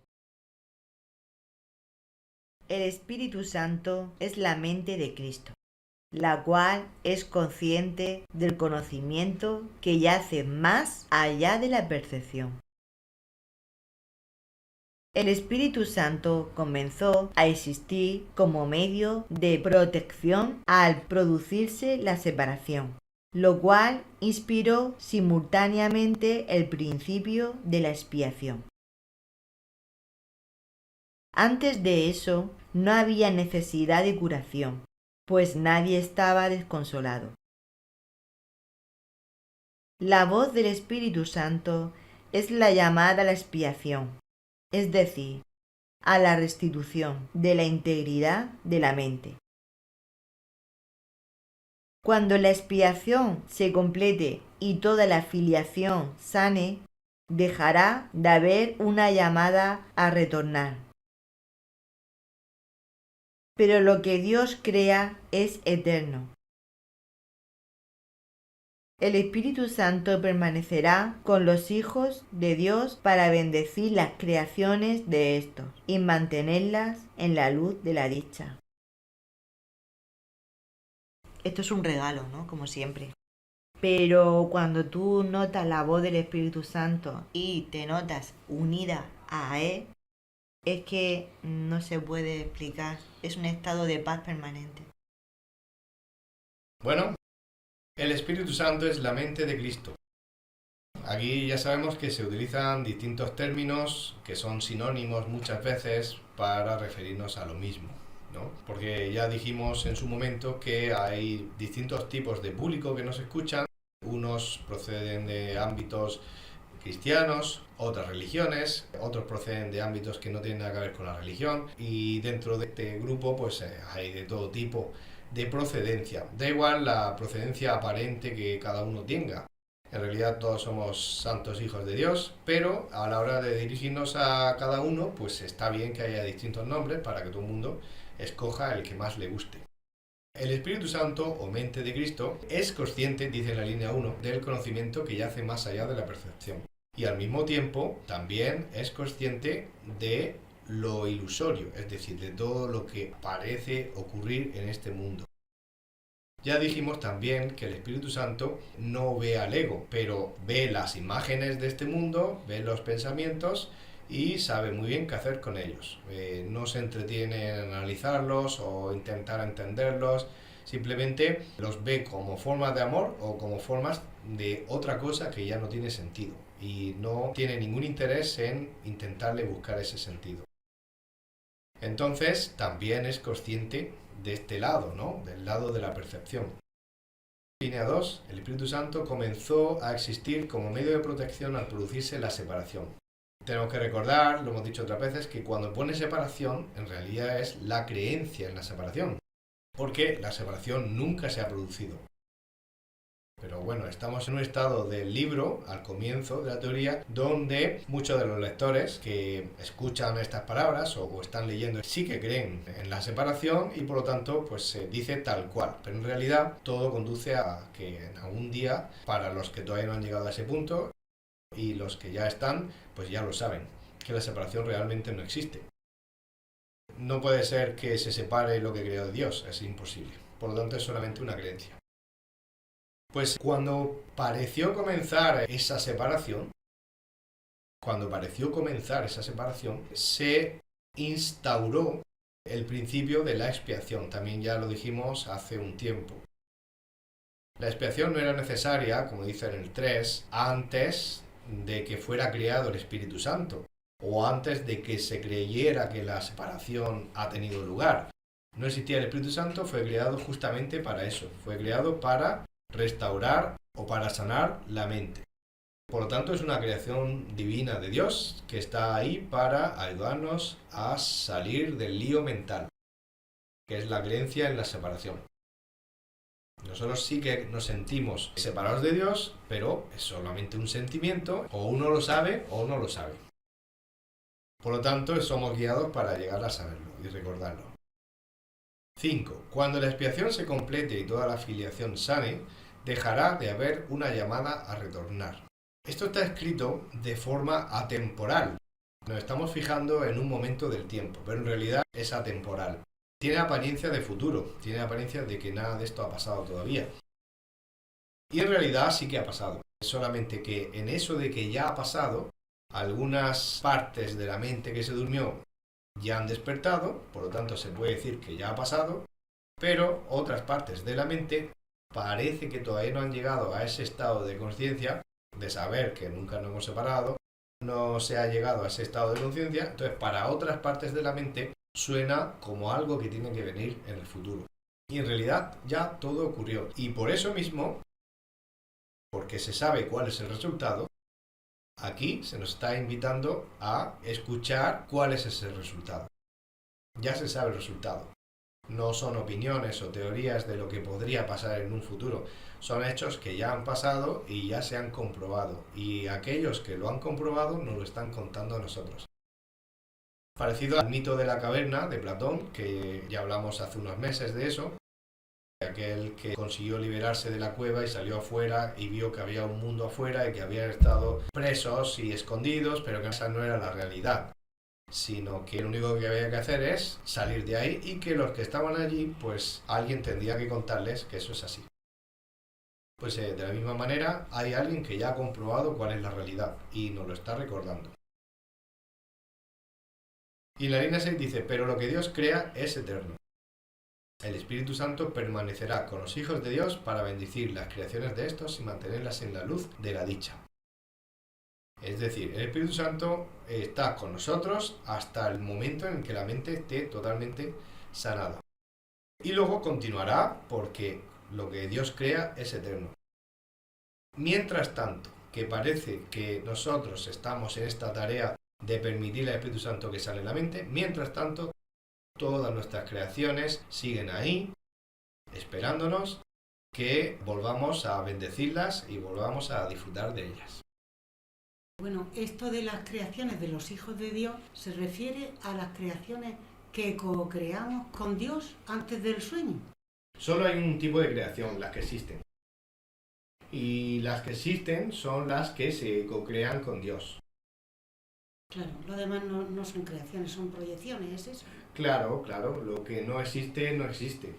[SPEAKER 8] El Espíritu Santo es la mente de Cristo, la cual es consciente del conocimiento que yace más allá de la percepción. El Espíritu Santo comenzó a existir como medio de protección al producirse la separación, lo cual inspiró simultáneamente el principio de la expiación. Antes de eso, no había necesidad de curación, pues nadie estaba desconsolado. La voz del Espíritu Santo es la llamada a la expiación, es decir, a la restitución de la integridad de la mente. Cuando la expiación se complete y toda la filiación sane, dejará de haber una llamada a retornar. Pero lo que Dios crea es eterno. El Espíritu Santo permanecerá con los hijos de Dios para bendecir las creaciones de estos y mantenerlas en la luz de la dicha. Esto es un regalo, ¿no? Como siempre. Pero cuando tú notas la voz del Espíritu Santo y te notas unida a Él, es que no se puede explicar. Es un estado de paz permanente.
[SPEAKER 10] Bueno, el Espíritu Santo es la mente de Cristo. Aquí ya sabemos que se utilizan distintos términos que son sinónimos muchas veces para referirnos a lo mismo, ¿no? Porque ya dijimos en su momento que hay distintos tipos de público que nos escuchan. Unos proceden de ámbitos cristianos, otras religiones, otros proceden de ámbitos que no tienen nada que ver con la religión, y dentro de este grupo pues hay de todo tipo de procedencia. Da igual la procedencia aparente que cada uno tenga. En realidad todos somos santos hijos de Dios, pero a la hora de dirigirnos a cada uno, pues está bien que haya distintos nombres para que todo el mundo escoja el que más le guste. El Espíritu Santo, o mente de Cristo, es consciente, dice en la línea 1, del conocimiento que yace más allá de la percepción. Y al mismo tiempo también es consciente de lo ilusorio, es decir, de todo lo que parece ocurrir en este mundo. Ya dijimos también que el Espíritu Santo no ve al ego, pero ve las imágenes de este mundo, ve los pensamientos y sabe muy bien qué hacer con ellos. No se entretiene en analizarlos o intentar entenderlos, simplemente los ve como formas de amor o como formas de otra cosa que ya no tiene sentido y no tiene ningún interés en intentarle buscar ese sentido. Entonces también es consciente de este lado, ¿no? Del lado de la percepción. Línea 2. El Espíritu Santo comenzó a existir como medio de protección al producirse la separación. Tenemos que recordar, lo hemos dicho otras veces, que cuando pone separación, en realidad es la creencia en la separación, porque la separación nunca se ha producido. Pero bueno, estamos en un estado del libro, al comienzo de la teoría, donde muchos de los lectores que escuchan estas palabras o están leyendo sí que creen en la separación y por lo tanto pues se dice tal cual. Pero en realidad todo conduce a que en algún día, para los que todavía no han llegado a ese punto y los que ya están, pues ya lo saben, que la separación realmente no existe. No puede ser que se separe lo que creó Dios, es imposible. Por lo tanto es solamente una creencia. Pues cuando pareció comenzar esa separación, se instauró el principio de la expiación. También ya lo dijimos hace un tiempo. La expiación no era necesaria, como dice en el 3, antes de que fuera creado el Espíritu Santo o antes de que se creyera que la separación ha tenido lugar. No existía el Espíritu Santo, fue creado justamente para eso. Fue creado para restaurar o para sanar la mente. Por lo tanto, es una creación divina de Dios que está ahí para ayudarnos a salir del lío mental, que es la creencia en la separación. Nosotros sí que nos sentimos separados de Dios, pero es solamente un sentimiento, o uno lo sabe o no lo sabe. Por lo tanto, somos guiados para llegar a saberlo y recordarlo. 5. Cuando la expiación se complete y toda la filiación sane, dejará de haber una llamada a retornar. Esto está escrito de forma atemporal. Nos estamos fijando en un momento del tiempo, pero en realidad es atemporal. Tiene apariencia de futuro, tiene apariencia de que nada de esto ha pasado todavía. Y en realidad sí que ha pasado. Solamente que en eso de que ya ha pasado, algunas partes de la mente que se durmió ya han despertado, por lo tanto se puede decir que ya ha pasado, pero otras partes de la mente parece que todavía no han llegado a ese estado de conciencia, de saber que nunca nos hemos separado, no se ha llegado a ese estado de conciencia, entonces para otras partes de la mente suena como algo que tiene que venir en el futuro. Y en realidad ya todo ocurrió. Y por eso mismo, porque se sabe cuál es el resultado, aquí se nos está invitando a escuchar cuál es ese resultado. Ya se sabe el resultado. No son opiniones o teorías de lo que podría pasar en un futuro. Son hechos que ya han pasado y ya se han comprobado. Y aquellos que lo han comprobado nos lo están contando a nosotros. Parecido al mito de la caverna de Platón, que ya hablamos hace unos meses de eso. Aquel que consiguió liberarse de la cueva y salió afuera y vio que había un mundo afuera y que habían estado presos y escondidos, pero que esa no era la realidad, sino que lo único que había que hacer es salir de ahí y que los que estaban allí, pues alguien tendría que contarles que eso es así. Pues de la misma manera hay alguien que ya ha comprobado cuál es la realidad y nos lo está recordando. Y la línea 6 dice, pero lo que Dios crea es eterno. El Espíritu Santo permanecerá con los hijos de Dios para bendecir las creaciones de estos y mantenerlas en la luz de la dicha. Es decir, el Espíritu Santo está con nosotros hasta el momento en que la mente esté totalmente sanada. Y luego continuará porque lo que Dios crea es eterno. Mientras tanto, que parece que nosotros estamos en esta tarea de permitir al Espíritu Santo que sale en la mente, mientras tanto, todas nuestras creaciones siguen ahí, esperándonos que volvamos a bendecirlas y volvamos a disfrutar de ellas.
[SPEAKER 9] Bueno, esto de las creaciones de los hijos de Dios se refiere a las creaciones que co-creamos con Dios antes del sueño.
[SPEAKER 10] Solo hay un tipo de creación, las que existen. Y las que existen son las que se co-crean con Dios.
[SPEAKER 9] Claro, lo demás no son creaciones, son proyecciones, ¿es eso?
[SPEAKER 10] Claro, lo que no existe, no existe.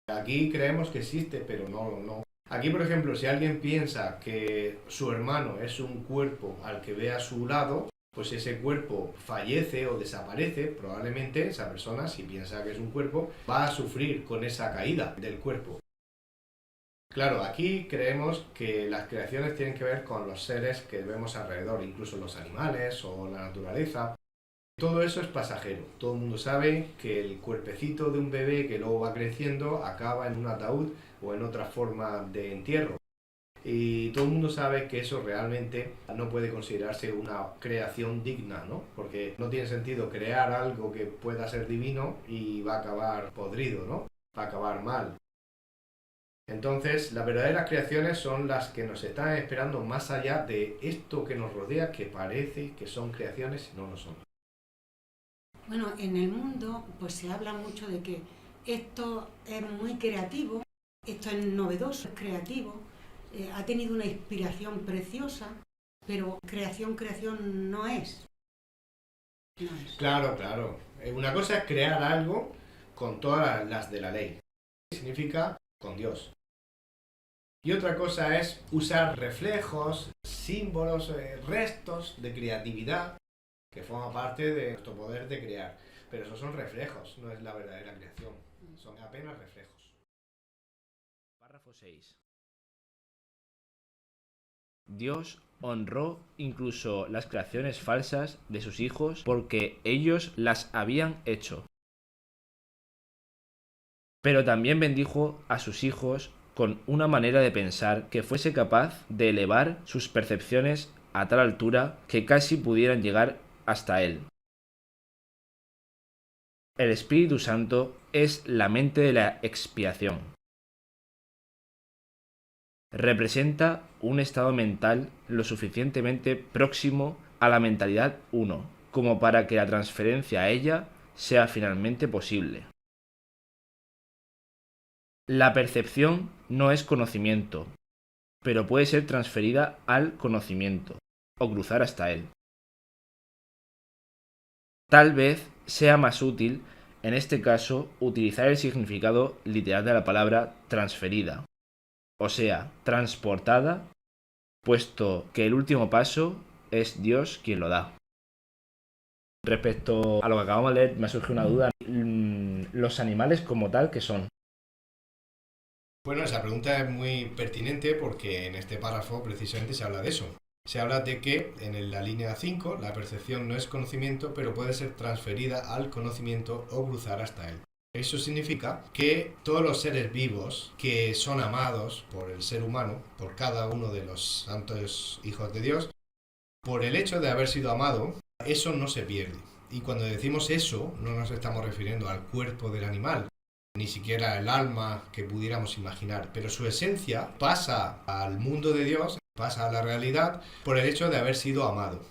[SPEAKER 10] Aquí creemos que existe, pero no. Aquí, por ejemplo, si alguien piensa que su hermano es un cuerpo al que ve a su lado, pues ese cuerpo fallece o desaparece, probablemente esa persona, si piensa que es un cuerpo, va a sufrir con esa caída del cuerpo. Claro, aquí creemos que las creaciones tienen que ver con los seres que vemos alrededor, incluso los animales o la naturaleza. Todo eso es pasajero. Todo el mundo sabe que el cuerpecito de un bebé que luego va creciendo acaba en un ataúd o en otra forma de entierro. Y todo el mundo sabe que eso realmente no puede considerarse una creación digna, ¿no? Porque no tiene sentido crear algo que pueda ser divino y va a acabar podrido, ¿no? Va a acabar mal. Entonces, las verdaderas creaciones son las que nos están esperando más allá de esto que nos rodea, que parece que son creaciones y no lo son.
[SPEAKER 9] Bueno, en el mundo pues se habla mucho de que esto es muy creativo, esto es novedoso, es creativo, ha tenido una inspiración preciosa, pero creación no es. No es.
[SPEAKER 10] Claro. Una cosa es crear algo con todas las de la ley. Significa con Dios. Y otra cosa es usar reflejos, símbolos, restos de creatividad que forman parte de nuestro poder de crear. Pero esos son reflejos, no es la verdadera creación. Son apenas reflejos.
[SPEAKER 3] Párrafo 6. Dios honró incluso las creaciones falsas de sus hijos porque ellos las habían hecho. Pero también bendijo a sus hijos con una manera de pensar que fuese capaz de elevar sus percepciones a tal altura que casi pudieran llegar hasta Él. El Espíritu Santo es la mente de la expiación. Representa un estado mental lo suficientemente próximo a la mentalidad 1 como para que la transferencia a ella sea finalmente posible. La percepción no es conocimiento, pero puede ser transferida al conocimiento o cruzar hasta él. Tal vez sea más útil, en este caso, utilizar el significado literal de la palabra transferida, o sea, transportada, puesto que el último paso es Dios quien lo da. Respecto a lo que acabamos de leer, me surge una duda. ¿Los animales como tal qué son?
[SPEAKER 10] Bueno, esa pregunta es muy pertinente porque en este párrafo precisamente se habla de eso. Se habla de que en la línea 5 la percepción no es conocimiento, pero puede ser transferida al conocimiento o cruzar hasta él. Eso significa que todos los seres vivos que son amados por el ser humano, por cada uno de los santos hijos de Dios, por el hecho de haber sido amado, eso no se pierde. Y cuando decimos eso, no nos estamos refiriendo al cuerpo del animal, ni siquiera el alma que pudiéramos imaginar, pero su esencia pasa al mundo de Dios, pasa a la realidad por el hecho de haber sido amado.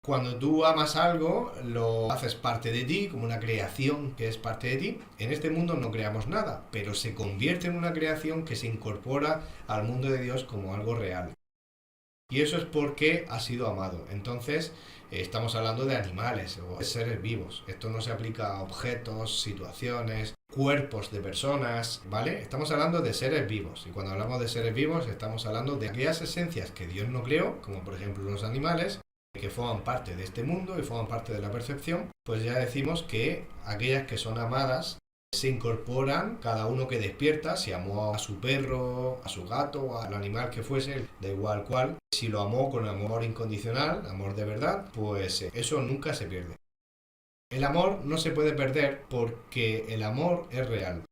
[SPEAKER 10] Cuando tú amas algo, lo haces parte de ti, como una creación que es parte de ti. En este mundo no creamos nada, pero se convierte en una creación que se incorpora al mundo de Dios como algo real. Y eso es porque ha sido amado. Entonces, estamos hablando de animales o de seres vivos. Esto no se aplica a objetos, situaciones, cuerpos de personas, ¿vale? Estamos hablando de seres vivos. Y cuando hablamos de seres vivos, estamos hablando de aquellas esencias que Dios no creó, como por ejemplo los animales, que forman parte de este mundo y forman parte de la percepción. Pues ya decimos que aquellas que son amadas se incorporan, cada uno que despierta, si amó a su perro, a su gato, al animal que fuese, da igual cuál, si lo amó con amor incondicional, amor de verdad, pues eso nunca se pierde. El amor no se puede perder porque el amor es real.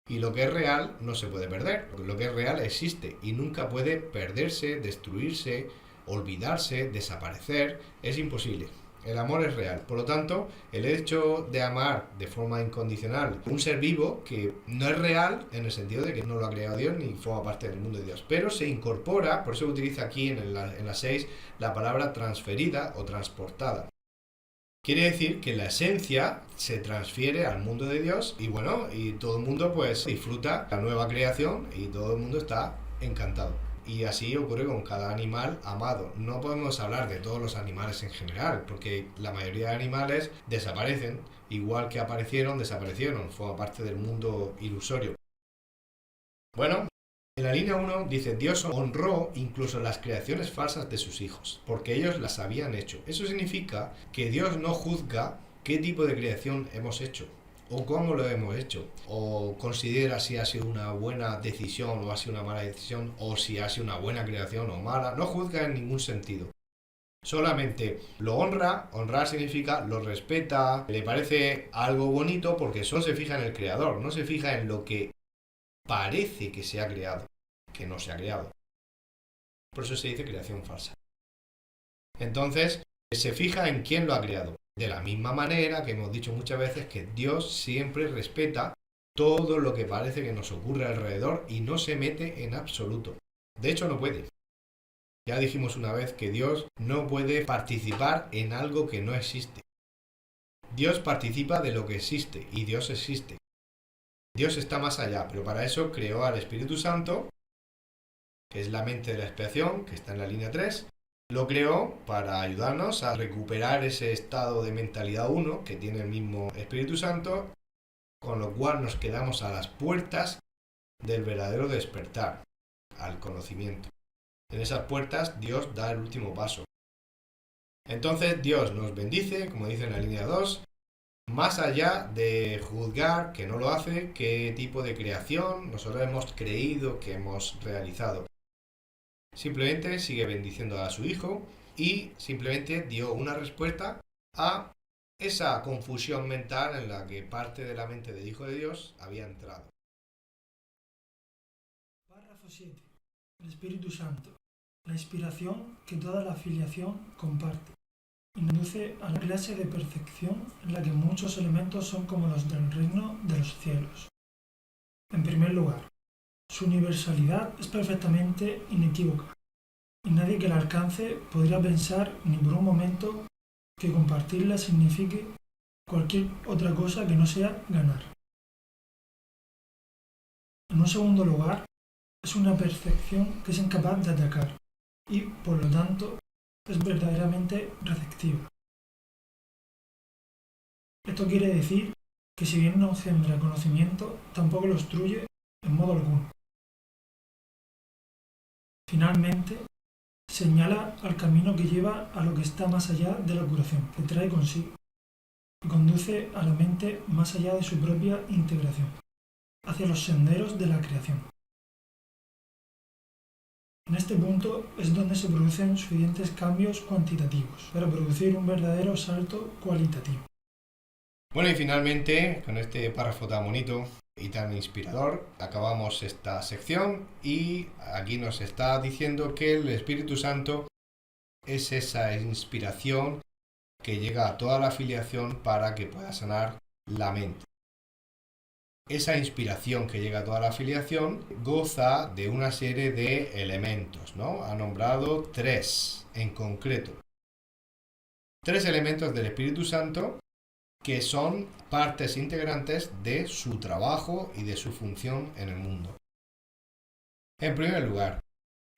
[SPEAKER 10] Y lo que es real no se puede perder. Lo que es real existe y nunca puede perderse, destruirse, olvidarse, desaparecer. Es imposible. El amor es real. Por lo tanto, el hecho de amar de forma incondicional un ser vivo que no es real en el sentido de que no lo ha creado Dios ni forma parte del mundo de Dios, pero se incorpora, por eso utiliza aquí en la 6 la palabra transferida o transportada. Quiere decir que la esencia se transfiere al mundo de Dios y bueno, y todo el mundo pues disfruta la nueva creación y todo el mundo está encantado. Y así ocurre con cada animal amado. No podemos hablar de todos los animales en general, porque la mayoría de animales desaparecen, igual que aparecieron, desaparecieron, forma parte del mundo ilusorio. Bueno, en la línea 1 dice, Dios honró incluso las creaciones falsas de sus hijos, porque ellos las habían hecho. Eso significa que Dios no juzga qué tipo de creación hemos hecho, o cómo lo hemos hecho, o considera si ha sido una buena decisión o ha sido una mala decisión, o si ha sido una buena creación o mala. No juzga en ningún sentido. Solamente lo honra. Honrar significa lo respeta, le parece algo bonito porque solo se fija en el creador, no se fija en lo que parece que se ha creado, que no se ha creado. Por eso se dice creación falsa. Entonces, se fija en quién lo ha creado. De la misma manera que hemos dicho muchas veces que Dios siempre respeta todo lo que parece que nos ocurre alrededor y no se mete en absoluto. De hecho, no puede. Ya dijimos una vez que Dios no puede participar en algo que no existe. Dios participa de lo que existe y Dios existe. Dios está más allá, pero para eso creó al Espíritu Santo, que es la mente de la expiación, que está en la línea 3. Lo creó para ayudarnos a recuperar ese estado de mentalidad 1 que tiene el mismo Espíritu Santo, con lo cual nos quedamos a las puertas del verdadero despertar, al conocimiento. En esas puertas Dios da el último paso. Entonces Dios nos bendice, como dice en la línea 2, más allá de juzgar, que no lo hace, qué tipo de creación nosotros hemos creído que hemos realizado. Simplemente sigue bendiciendo a su hijo y simplemente dio una respuesta a esa confusión mental en la que parte de la mente del Hijo de Dios había entrado.
[SPEAKER 6] Párrafo 7. El Espíritu Santo. La inspiración que toda la filiación comparte. Induce a la clase de perfección en la que muchos elementos son como los del reino de los cielos. En primer lugar, su universalidad es perfectamente inequívoca, y nadie que la alcance podría pensar ni por un momento que compartirla signifique cualquier otra cosa que no sea ganar. En un segundo lugar, es una perfección que es incapaz de atacar, y, por lo tanto, es verdaderamente receptiva. Esto quiere decir que si bien no engendra conocimiento, tampoco lo obstruye en modo alguno. Finalmente, señala al camino que lleva a lo que está más allá de la curación, que trae consigo, y conduce a la mente más allá de su propia integración, hacia los senderos de la creación. En este punto es donde se producen suficientes cambios cuantitativos para producir un verdadero salto cualitativo.
[SPEAKER 10] Bueno, y finalmente, con este párrafo tan bonito y tan inspirador, acabamos esta sección y aquí nos está diciendo que el Espíritu Santo es esa inspiración que llega a toda la filiación para que pueda sanar la mente. Esa inspiración que llega a toda la filiación goza de una serie de elementos, ¿no? Ha nombrado 3 en concreto. 3 elementos del Espíritu Santo que son partes integrantes de su trabajo y de su función en el mundo. En primer lugar,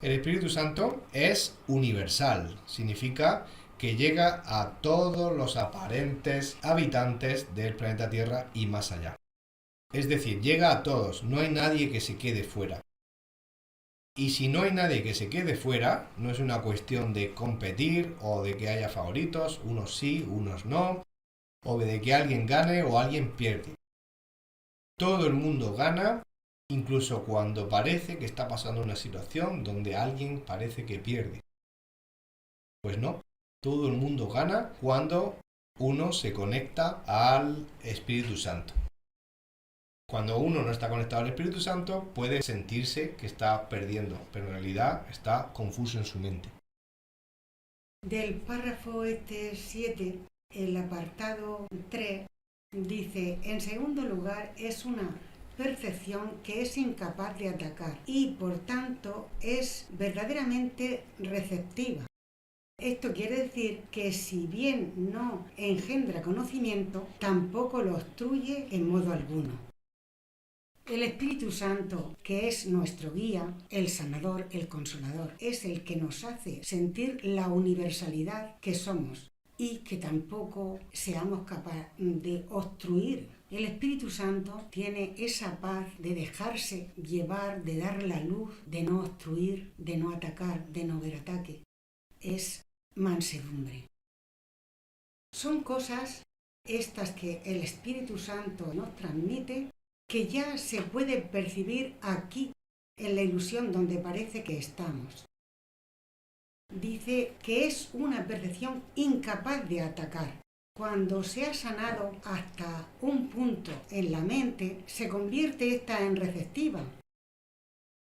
[SPEAKER 10] el Espíritu Santo es universal, significa que llega a todos los aparentes habitantes del planeta Tierra y más allá. Es decir, llega a todos, no hay nadie que se quede fuera. Y si no hay nadie que se quede fuera, no es una cuestión de competir o de que haya favoritos, unos sí, unos no, o de que alguien gane o alguien pierde. Todo el mundo gana, incluso cuando parece que está pasando una situación donde alguien parece que pierde. Pues no, todo el mundo gana cuando uno se conecta al Espíritu Santo. Cuando uno no está conectado al Espíritu Santo, puede sentirse que está perdiendo, pero en realidad está confuso en su mente.
[SPEAKER 9] Del párrafo 7, el apartado 3, dice, en segundo lugar, es una percepción que es incapaz de atacar y, por tanto, es verdaderamente receptiva. Esto quiere decir que si bien no engendra conocimiento, tampoco lo obstruye en modo alguno. El Espíritu Santo, que es nuestro guía, el sanador, el consolador, es el que nos hace sentir la universalidad que somos y que tampoco seamos capaces de obstruir. El Espíritu Santo tiene esa paz de dejarse llevar, de dar la luz, de no obstruir, de no atacar, de no ver ataque. Es mansedumbre. Son cosas estas que el Espíritu Santo nos transmite que ya se puede percibir aquí, en la ilusión donde parece que estamos. Dice que es una percepción incapaz de atacar. Cuando se ha sanado hasta un punto en la mente, se convierte esta en receptiva.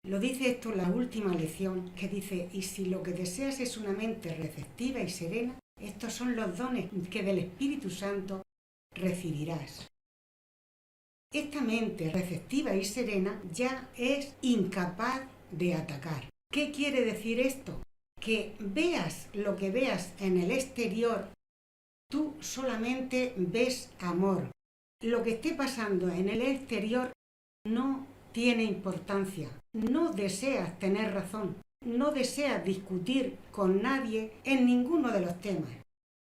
[SPEAKER 9] Lo dice esto en la última lección, que dice, y si lo que deseas es una mente receptiva y serena, estos son los dones que del Espíritu Santo recibirás. Esta mente receptiva y serena ya es incapaz de atacar. ¿Qué quiere decir esto? Que veas lo que veas en el exterior, tú solamente ves amor. Lo que esté pasando en el exterior no tiene importancia. No deseas tener razón. No deseas discutir con nadie en ninguno de los temas.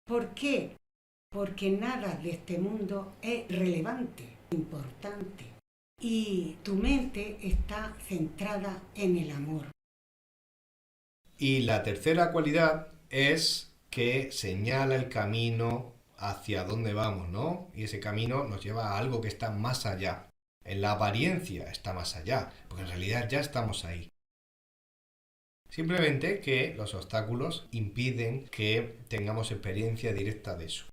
[SPEAKER 9] ¿Por qué? Porque nada de este mundo es relevante, importante. Y tu mente está centrada en el amor.
[SPEAKER 10] Y la tercera cualidad es que señala el camino hacia dónde vamos, ¿no? Y ese camino nos lleva a algo que está más allá. En la apariencia está más allá, porque en realidad ya estamos ahí. Simplemente que los obstáculos impiden que tengamos experiencia directa de eso.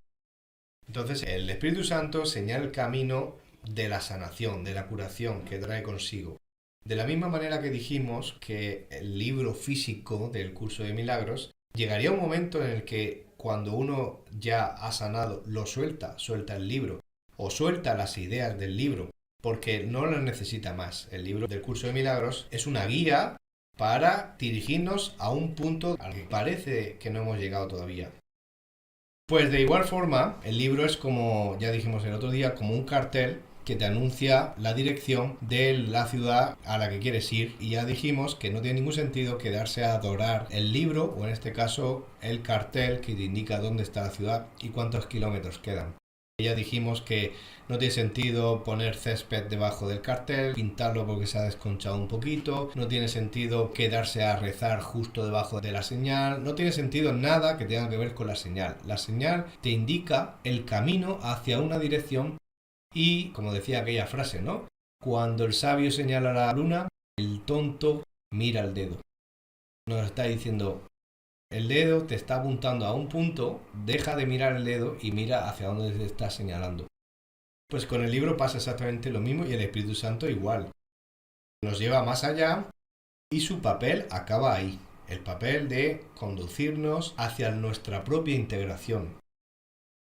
[SPEAKER 10] Entonces, el Espíritu Santo señala el camino de la sanación, de la curación que trae consigo. De la misma manera que dijimos que el libro físico del curso de milagros, llegaría un momento en el que cuando uno ya ha sanado, lo suelta el libro, o suelta las ideas del libro, porque no las necesita más. El libro del curso de milagros es una guía para dirigirnos a un punto al que parece que no hemos llegado todavía. Pues de igual forma, el libro es como, ya dijimos el otro día, como un cartel que te anuncia la dirección de la ciudad a la que quieres ir, y ya dijimos que no tiene ningún sentido quedarse a adorar el libro, o en este caso el cartel que te indica dónde está la ciudad y cuántos kilómetros quedan. Ya dijimos que no tiene sentido poner césped debajo del cartel, pintarlo porque se ha desconchado un poquito, no tiene sentido quedarse a rezar justo debajo de la señal, no tiene sentido nada que tenga que ver con la señal. La señal te indica el camino hacia una dirección y, como decía aquella frase, ¿no? Cuando el sabio señala la luna, el tonto mira el dedo. Nos está diciendo, el dedo te está apuntando a un punto, deja de mirar el dedo y mira hacia dónde te está señalando. Pues con el libro pasa exactamente lo mismo y el Espíritu Santo igual. Nos lleva más allá y su papel acaba ahí. El papel de conducirnos hacia nuestra propia integración.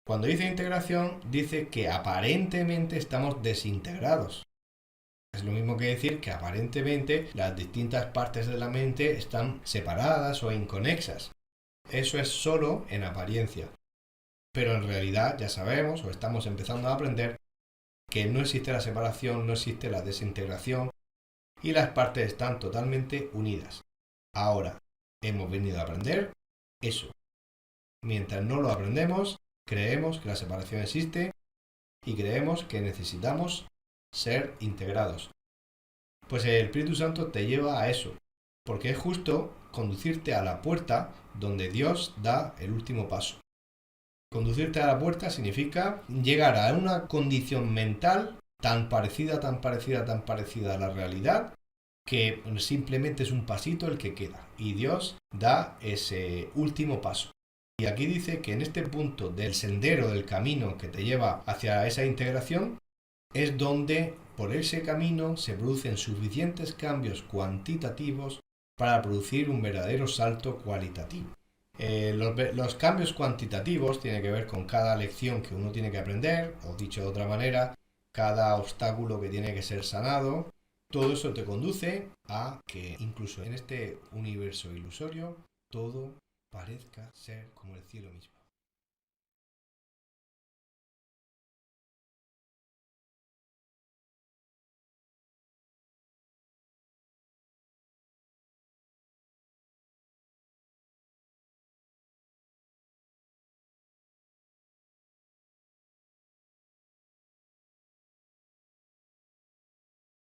[SPEAKER 10] Cuando dice integración, dice que aparentemente estamos desintegrados. Es lo mismo que decir que aparentemente las distintas partes de la mente están separadas o inconexas. Eso es solo en apariencia. Pero en realidad ya sabemos o estamos empezando a aprender que no existe la separación, no existe la desintegración y las partes están totalmente unidas. Ahora, hemos venido a aprender eso. Mientras no lo aprendemos, creemos que la separación existe y creemos que necesitamos ser integrados. Pues el Espíritu Santo te lleva a eso, porque es justo conducirte a la puerta donde Dios da el último paso. Conducirte a la puerta significa llegar a una condición mental tan parecida a la realidad, que simplemente es un pasito el que queda, y Dios da ese último paso. Y aquí dice que en este punto del sendero, del camino que te lleva hacia esa integración,
[SPEAKER 11] es donde por ese camino se producen suficientes cambios cuantitativos para producir un verdadero salto cualitativo. Los cambios cuantitativos tienen que ver con cada lección que uno tiene que aprender, o dicho de otra manera, cada obstáculo que tiene que ser sanado. Todo eso te conduce a que incluso en este universo ilusorio todo parezca ser como el cielo mismo.